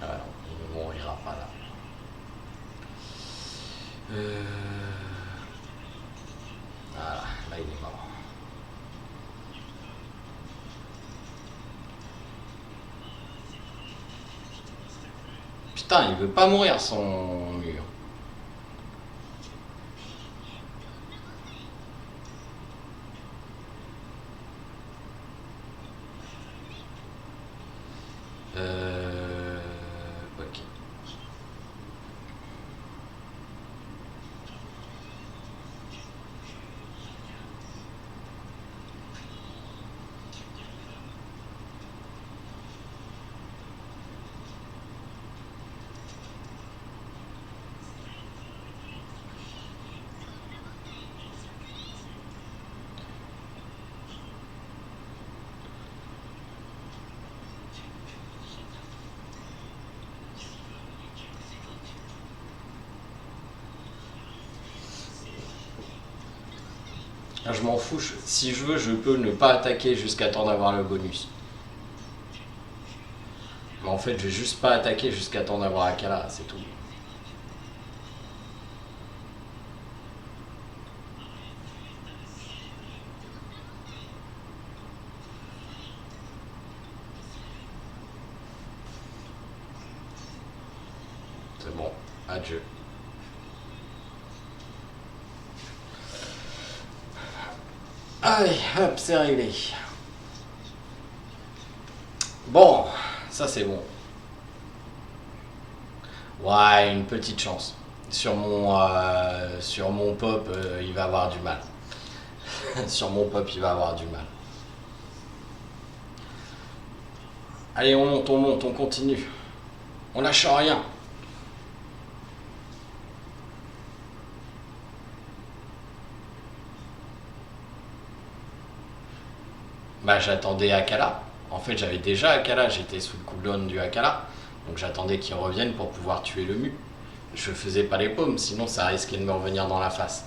Ah non, il ne mourira pas là. Voilà, là il est mort. Putain, il veut pas mourir son mur. Ok. Ah, je m'en fous, si je veux, je peux ne pas attaquer jusqu'à temps d'avoir le bonus. Mais en fait, je vais juste pas attaquer jusqu'à temps d'avoir Akala, c'est tout. C'est bon, adieu. Allez, hop, c'est réglé. Bon, ça c'est bon. Ouais, une petite chance. Sur mon pop, il va avoir du mal. Sur mon pop, il va avoir du mal. Allez, on monte, on continue. On lâche rien. Bah, j'attendais Akala. En fait, j'avais déjà Akala, j'étais sous le cooldown du Akala. Donc j'attendais qu'il revienne pour pouvoir tuer le mu. Je faisais pas les paumes, sinon ça risquait de me revenir dans la face.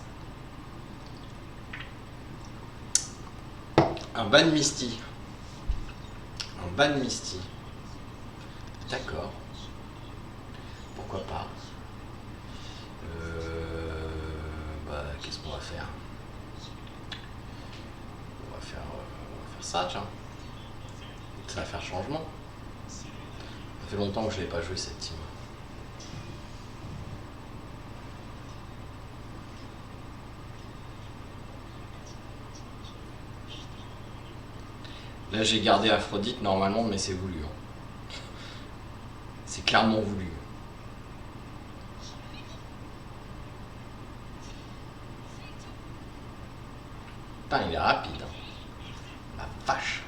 Un ban Misty. Un ban Misty. D'accord. Pourquoi pas. Bah, qu'est-ce qu'on va faire? On va faire ça, tiens. Ça va faire changement. Ça fait longtemps que je l'ai pas joué cette team. Là j'ai gardé Aphrodite normalement, mais c'est voulu. Hein. C'est clairement voulu. Putain, il est rapide. Hein. La vache.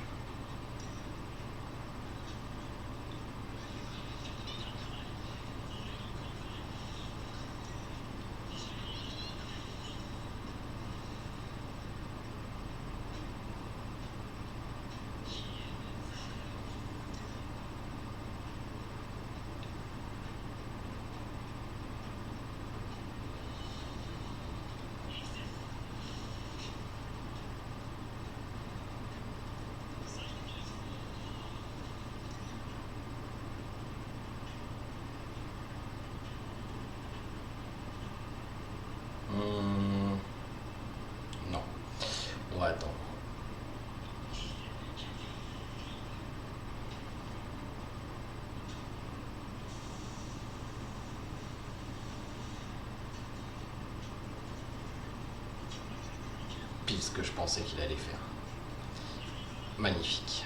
Non. On va attendre. Pile ce que je pensais qu'il allait faire. Magnifique.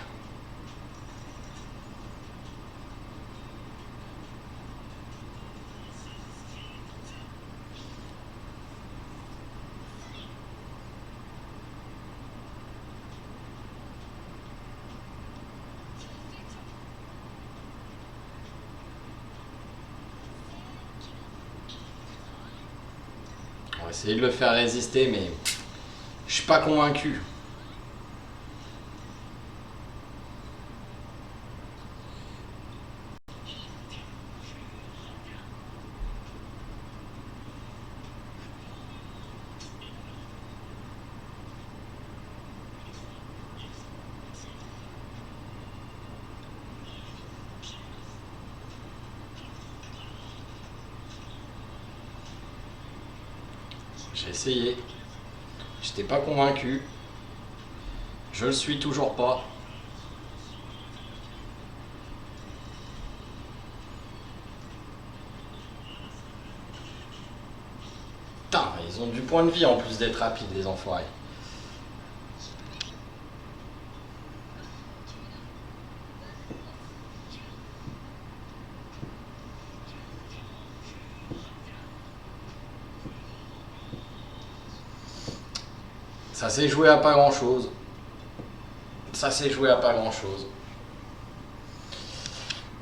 On va essayer de le faire résister, mais je suis pas convaincu. J'ai essayé. J'étais pas convaincu. Je le suis toujours pas. Putain, ils ont du point de vie en plus d'être rapides, les enfoirés. Ça s'est joué à pas grand chose. Ça s'est joué à pas grand chose.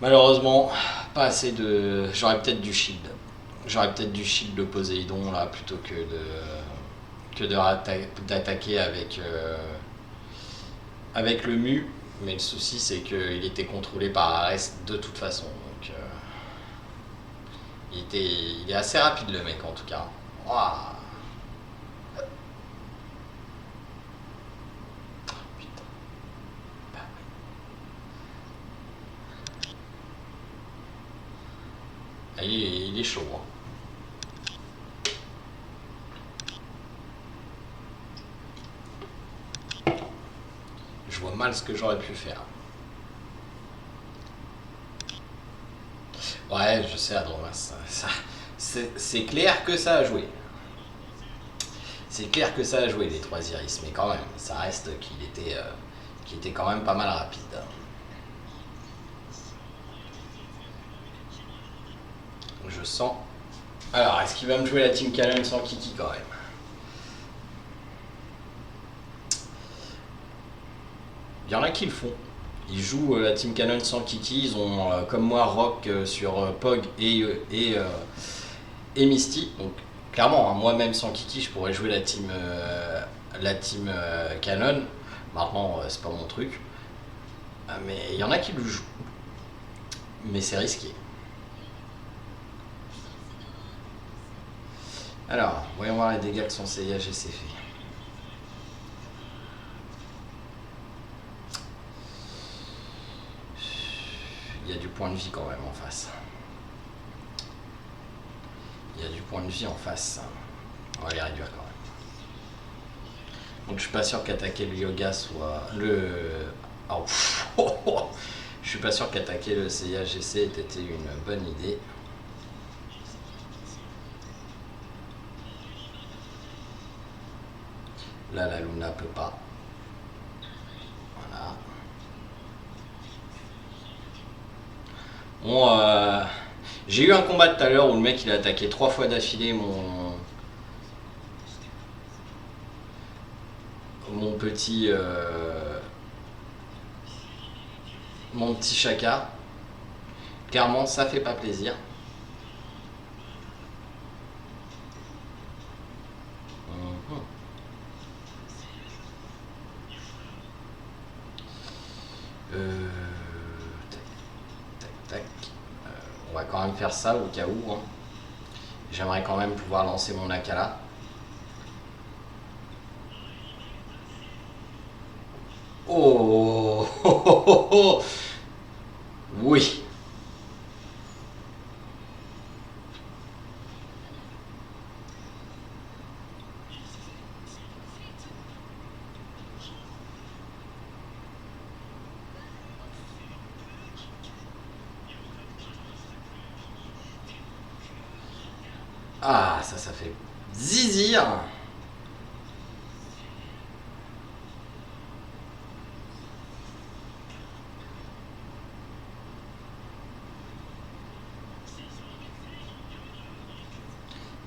Malheureusement, pas assez de. J'aurais peut-être du shield. J'aurais peut-être du shield de Poséidon là plutôt d'attaquer avec le Mu. Mais le souci c'est qu'il était contrôlé par Ares de toute façon. Donc il est assez rapide le mec en tout cas. Ouah. Il est chaud. Hein. Je vois mal ce que j'aurais pu faire. Ouais, je sais, Adromas. C'est clair que ça a joué. C'est clair que ça a joué, les 3 iris. Mais quand même, ça reste qu'il était quand même pas mal rapide. Je sens. Alors, est-ce qu'il va me jouer la Team Cannon sans Kiki quand même? Il y en a qui le font. Ils jouent la Team Cannon sans Kiki. Ils ont, comme moi, Rock sur Pog et Misty. Donc, clairement, hein, moi-même sans Kiki, je pourrais jouer la Team Cannon. Maintenant, c'est pas mon truc. Mais il y en a qui le jouent. Mais c'est risqué. Alors, voyons voir les dégâts que son CIAGC fait. Il y a du point de vie quand même en face. Il y a du point de vie en face. On va les réduire quand même. Donc je suis pas sûr qu'attaquer le yoga soit le... Oh, je suis pas sûr qu'attaquer le CIAGC ait été une bonne idée. Là, la Luna peut pas. Voilà. Bon, j'ai eu un combat tout à l'heure où le mec il a attaqué 3 fois d'affilée mon petit Chaka. Clairement, ça fait pas plaisir. Tac. On va quand même faire ça au cas où. Hein. J'aimerais quand même pouvoir lancer mon Akala. Oh, oh, oh, oh, oh. Oui. Ah, ça fait zizir.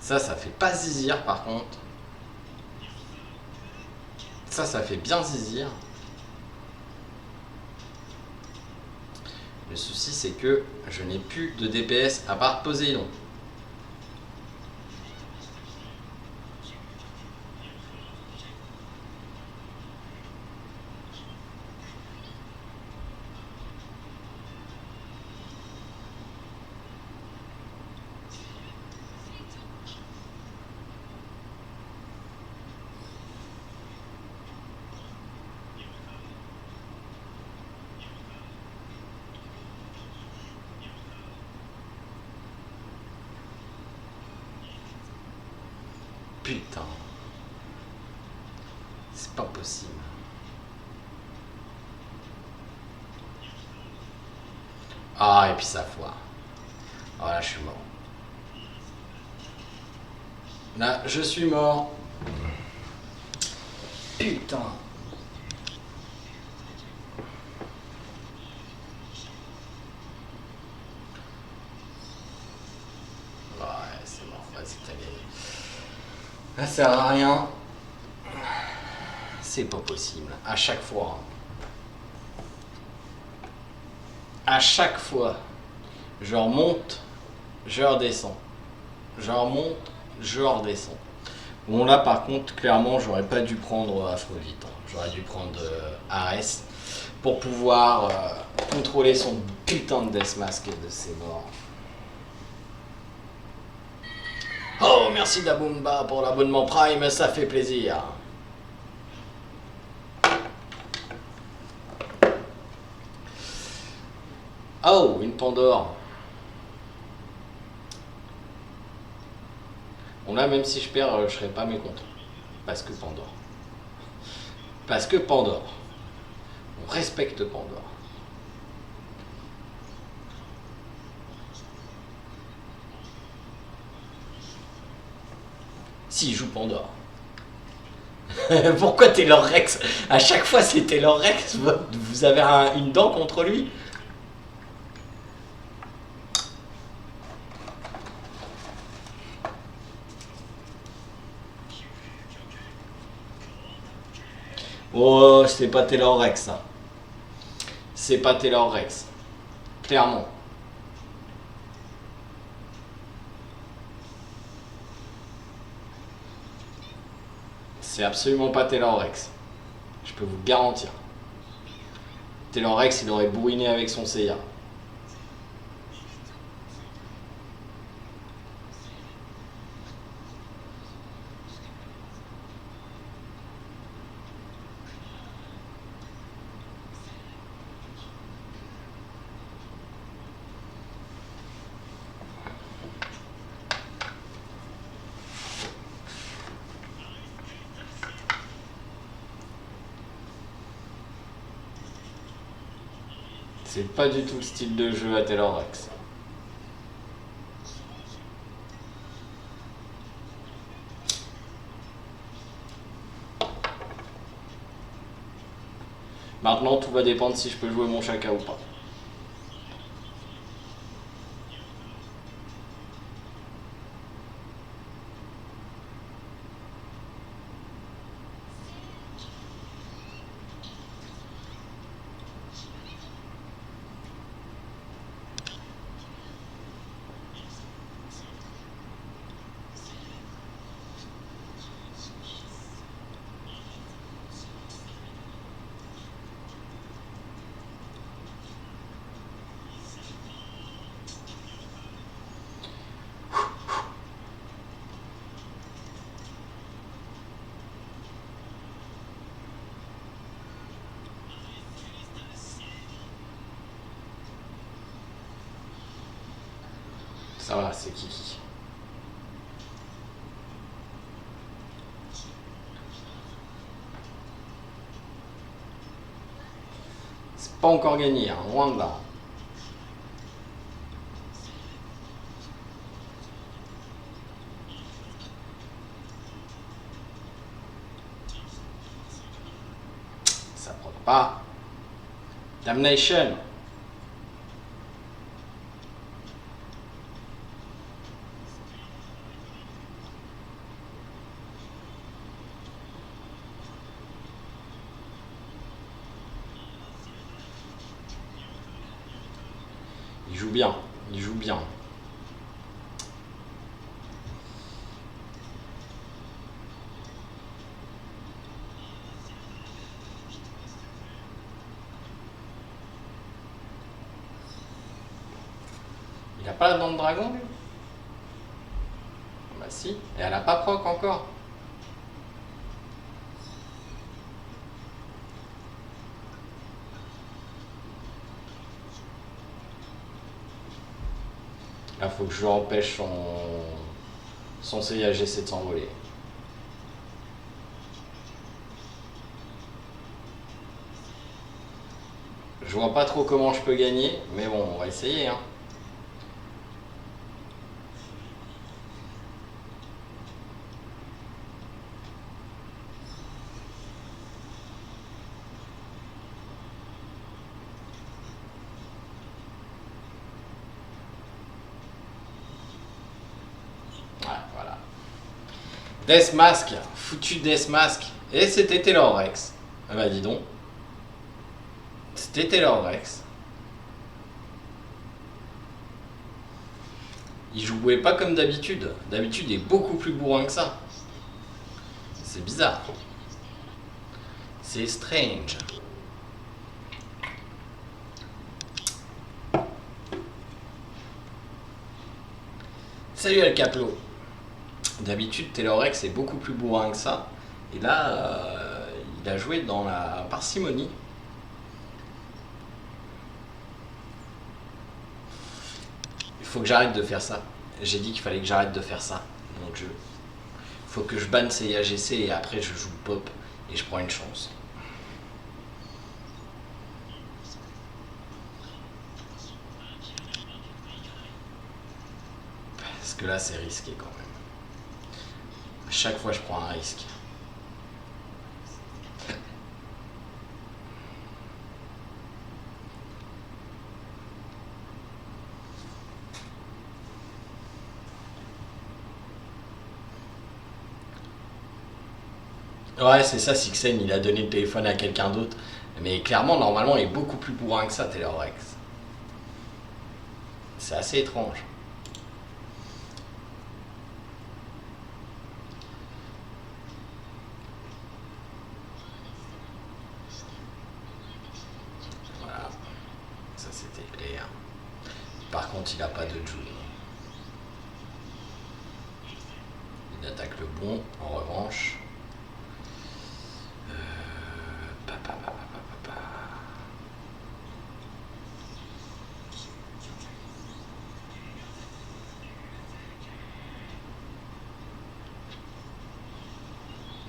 Ça fait pas zizir par contre. Ça fait bien zizir. Le souci c'est que je n'ai plus de DPS à part Poséidon. putain. C'est pas possible. Ah, et puis ça foire. Voilà, je suis mort. Là, je suis mort. Putain. Ouais, c'est mort. Vas-y, t'as gagné. Ça sert à rien. C'est pas possible. À chaque fois. À chaque fois. Je remonte, je redescends. Je remonte, je redescends. Bon là par contre clairement j'aurais pas dû prendre Aphrodite, hein. J'aurais dû prendre Arès pour pouvoir contrôler son putain de Deathmask de ses morts. Oh merci Dabumba pour l'abonnement Prime, ça fait plaisir. Oh une Pandore. Bon là même si je perds je serai pas mécontent. Parce que Pandore. Parce que Pandore. On respecte Pandore. Si, joue Pandore. Pourquoi Taylor Rex? À chaque fois c'est Taylor Rex, vous avez une dent contre lui? Oh, c'est pas Taylor Rex ça. C'est pas Taylor Rex. Clairement. C'est absolument pas Taylor Rex. Je peux vous le garantir. Taylor Rex, il aurait bourriné avec son Seiya. C'est pas du tout le style de jeu à Taylor Rex. Maintenant, tout va dépendre si je peux jouer mon Shaka ou pas. Ça va, c'est Kiki. C'est pas encore gagné, hein, loin de là. Ça prend pas. Damnation. Il joue bien, il joue bien. Il a pas la dent de dragon lui? Bah si, et elle a pas proc encore. Là faut que je lui empêche son CIAGC de s'envoler. Je vois pas trop comment je peux gagner, mais bon, on va essayer. Hein. Ouais, voilà. Death Mask, foutu Death Mask. Et c'était Taylor Rex. Ah bah dis donc. C'était Taylor Rex. Il jouait pas comme d'habitude. D'habitude, il est beaucoup plus bourrin que ça. C'est bizarre. C'est strange. Salut Al Caplo. D'habitude, Taylor Rex est beaucoup plus bourrin que ça. Et là, il a joué dans la parcimonie. Il faut que j'arrête de faire ça. J'ai dit qu'il fallait que j'arrête de faire ça. Donc faut que je banne ces AGC et après je joue pop et je prends une chance. Parce que là c'est risqué quand même. À chaque fois je prends un risque. Ouais, c'est ça, Sixen, il a donné le téléphone à quelqu'un d'autre. Mais clairement, normalement, il est beaucoup plus bourrin que ça, Taylor Rex. C'est assez étrange. Voilà, ça c'était clair. Par contre, il n'a pas de June. Il attaque le bon, en revanche.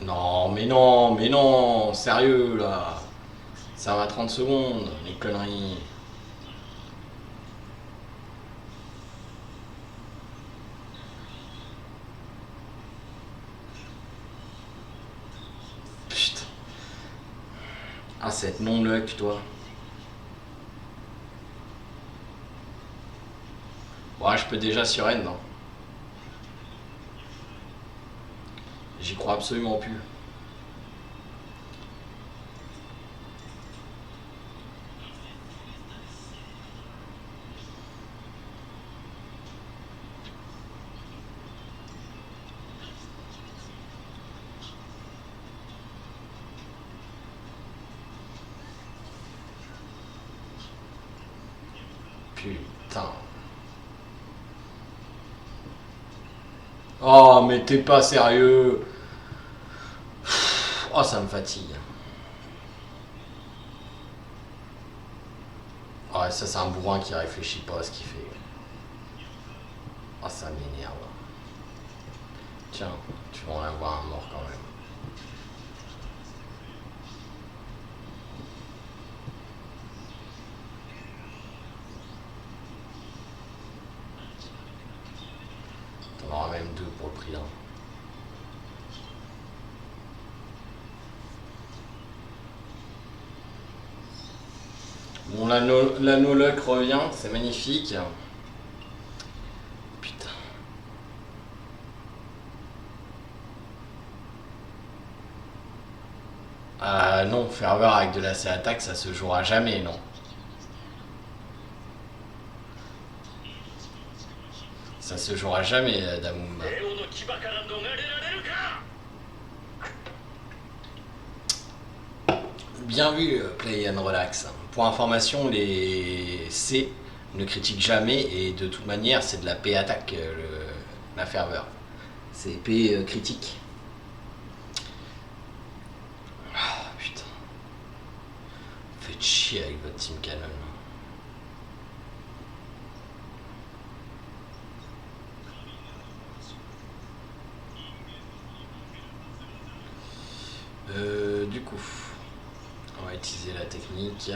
Non, mais non, sérieux là. Ça va 30 secondes, les conneries. Putain. Ah, cette non-luck, toi. Ouais, je peux déjà sur N, non. J'y crois absolument plus. Putain. Oh, mais t'es pas sérieux. Oh, ça me fatigue. Ouais, ça c'est un bourrin qui réfléchit pas à ce qu'il fait. Oh, ça m'énerve. Tiens, tu vas en avoir un mort quand même. T'en auras même deux pour le prix d'un. Bon, la no-luck revient, c'est magnifique. Putain. Ah non, ferveur avec de la C-attaque, ça se jouera jamais, non. Ça se jouera jamais, Damumba. Bien vu, Play and Relax. Pour information, les C ne critiquent jamais et de toute manière, c'est de la P-attaque, la ferveur. C'est P critique. Ah putain. Faites chier avec votre Team Canon. Du coup, on va utiliser la technique.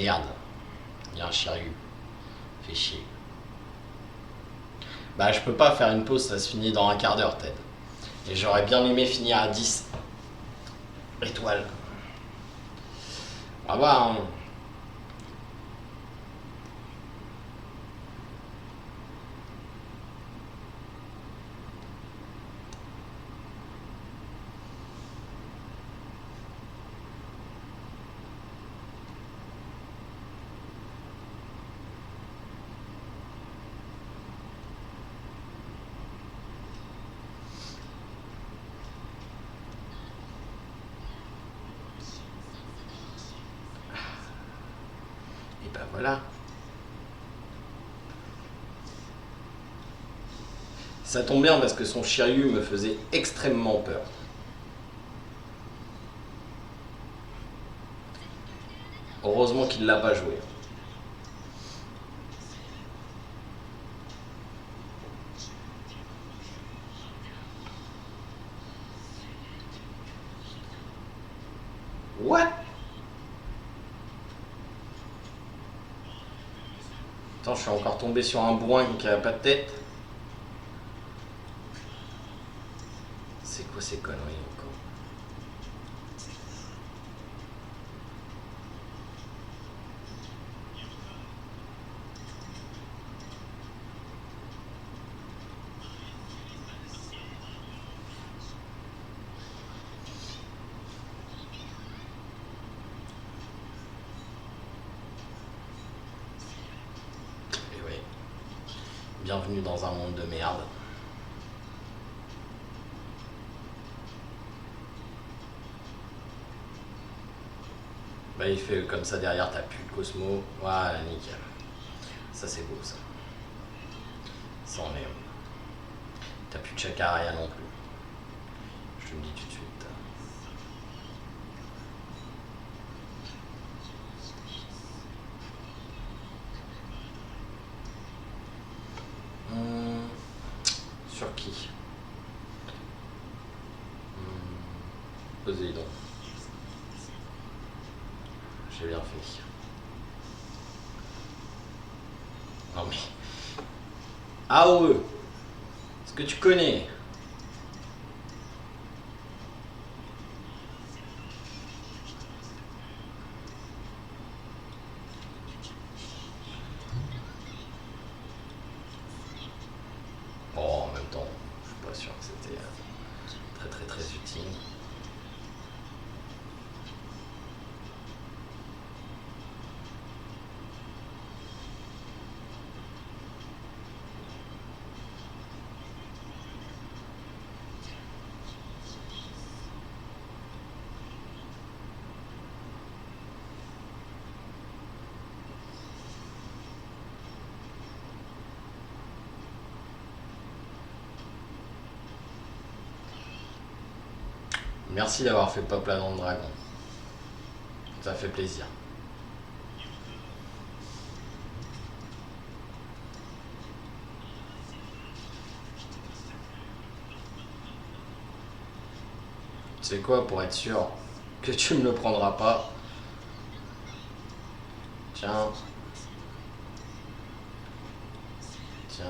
Merde. Il y a un Shiryu. Fait chier. Bah je peux pas faire une pause, ça se finit dans un quart d'heure, Ted. Et j'aurais bien aimé finir à 10 étoiles. Ah bah, hein. Et bah voilà. Ça tombe bien parce que son Shiryu me faisait extrêmement peur. Heureusement qu'il l'a pas joué. What? Attends, je suis encore tombé sur un bourrin qui a pas de tête. C'est quoi ces conneries encore? Et oui. Bienvenue dans un monde de merde. Bah il fait comme ça derrière, t'as plus de Cosmo. Voilà, nickel. Ça c'est beau ça. Ça en est. T'as plus de Chakaria non plus. Je te le dis tout de suite. Sur qui? Poséidon. J'ai bien fait. Non mais... AOE. Est-ce que tu connais? Bon, en même temps, je suis pas sûr que c'était très utile. Merci d'avoir fait pop là dans le dragon. Ça fait plaisir. Tu sais quoi, pour être sûr que tu me le prendras pas. Tiens. Tiens.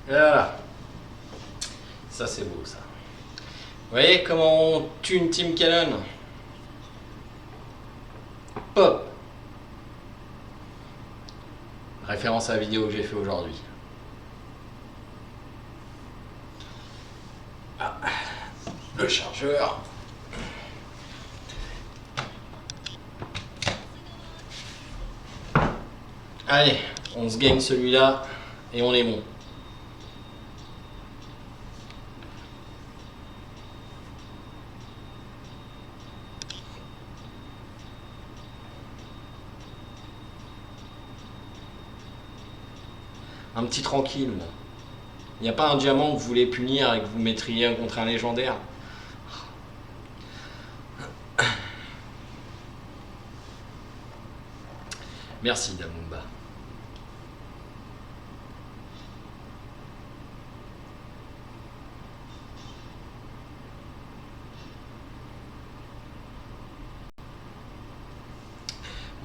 Voilà. Ça c'est beau ça. Vous voyez comment on tue une Team Canon? Pop. Référence à la vidéo que j'ai fait aujourd'hui. Ah, le chargeur. Allez, on se gagne celui-là et on est bon. Un petit tranquille. Il n'y a pas un diamant que vous voulez punir et que vous mettriez contre un légendaire? Merci Damumba.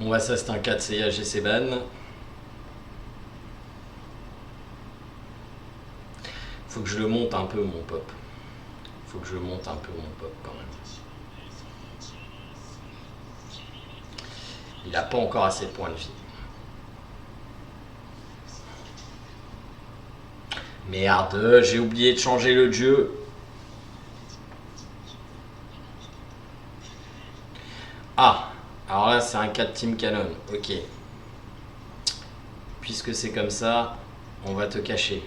Bon bah ça c'est un 4 CAGC ban. Faut que je le monte un peu mon pop. Faut que je monte un peu mon pop quand même. Il a pas encore assez de points de vie. Merde, j'ai oublié de changer le jeu. Ah, alors là c'est un 4 Team Canon, ok. Puisque c'est comme ça, on va te cacher.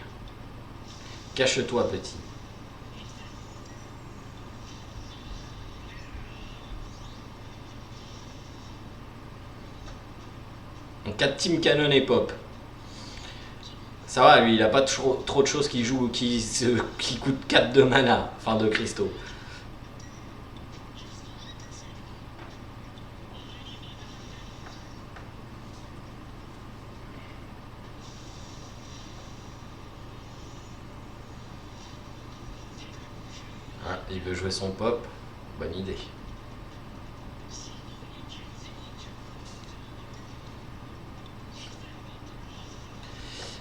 Cache-toi petit. Donc 4 Team Canon et Pop. Ça va, lui, il a pas trop de choses qui jouent, qui coûtent 4 de mana, enfin de cristaux. Ah, il veut jouer son Pop, bonne idée.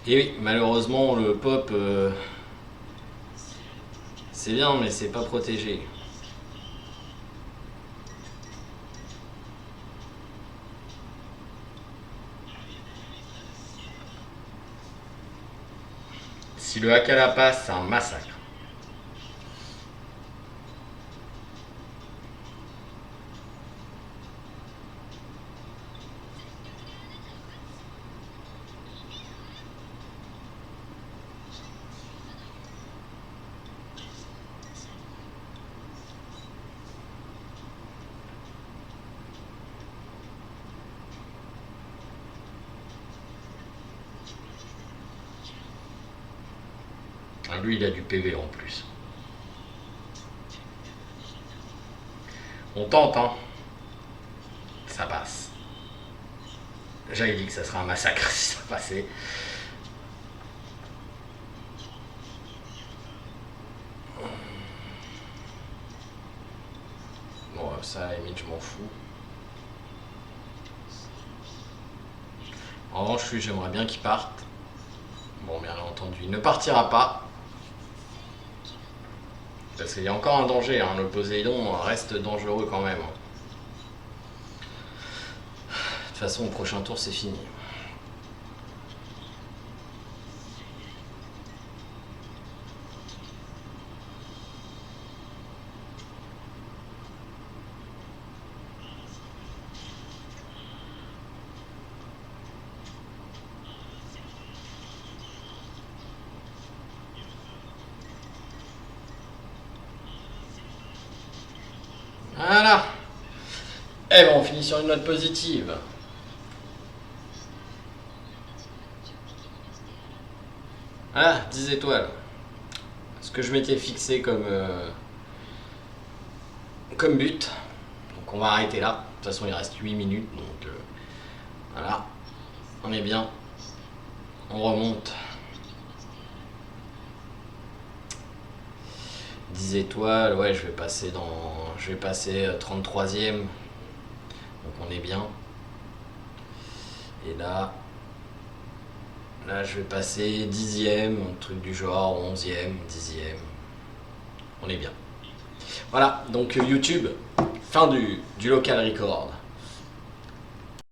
Et oui, malheureusement, le Pop, c'est bien, mais c'est pas protégé. Si le Hakala passe, c'est un massacre. Ah, lui, il a du PV en plus. On tente, hein. Ça passe. J'avais dit que ça serait un massacre si ça passait. Bon, ça, à la limite, je m'en fous. En revanche, lui, j'aimerais bien qu'il parte. Bon, bien entendu, il ne partira pas. Parce qu'il y a encore un danger, hein. Le Poséidon reste dangereux quand même. De toute façon, au prochain tour, c'est fini. Voilà. Eh ben, on finit sur une note positive. Ah, 10 étoiles. Ce que je m'étais fixé comme but. Donc on va arrêter là. De toute façon, il reste 8 minutes. Donc voilà. On est bien. On remonte. 10 étoiles. Ouais, je vais passer 33e. Donc on est bien. Et là, je vais passer 10e, un truc du genre 11e, 10e. On est bien. Voilà, donc YouTube, fin du local record.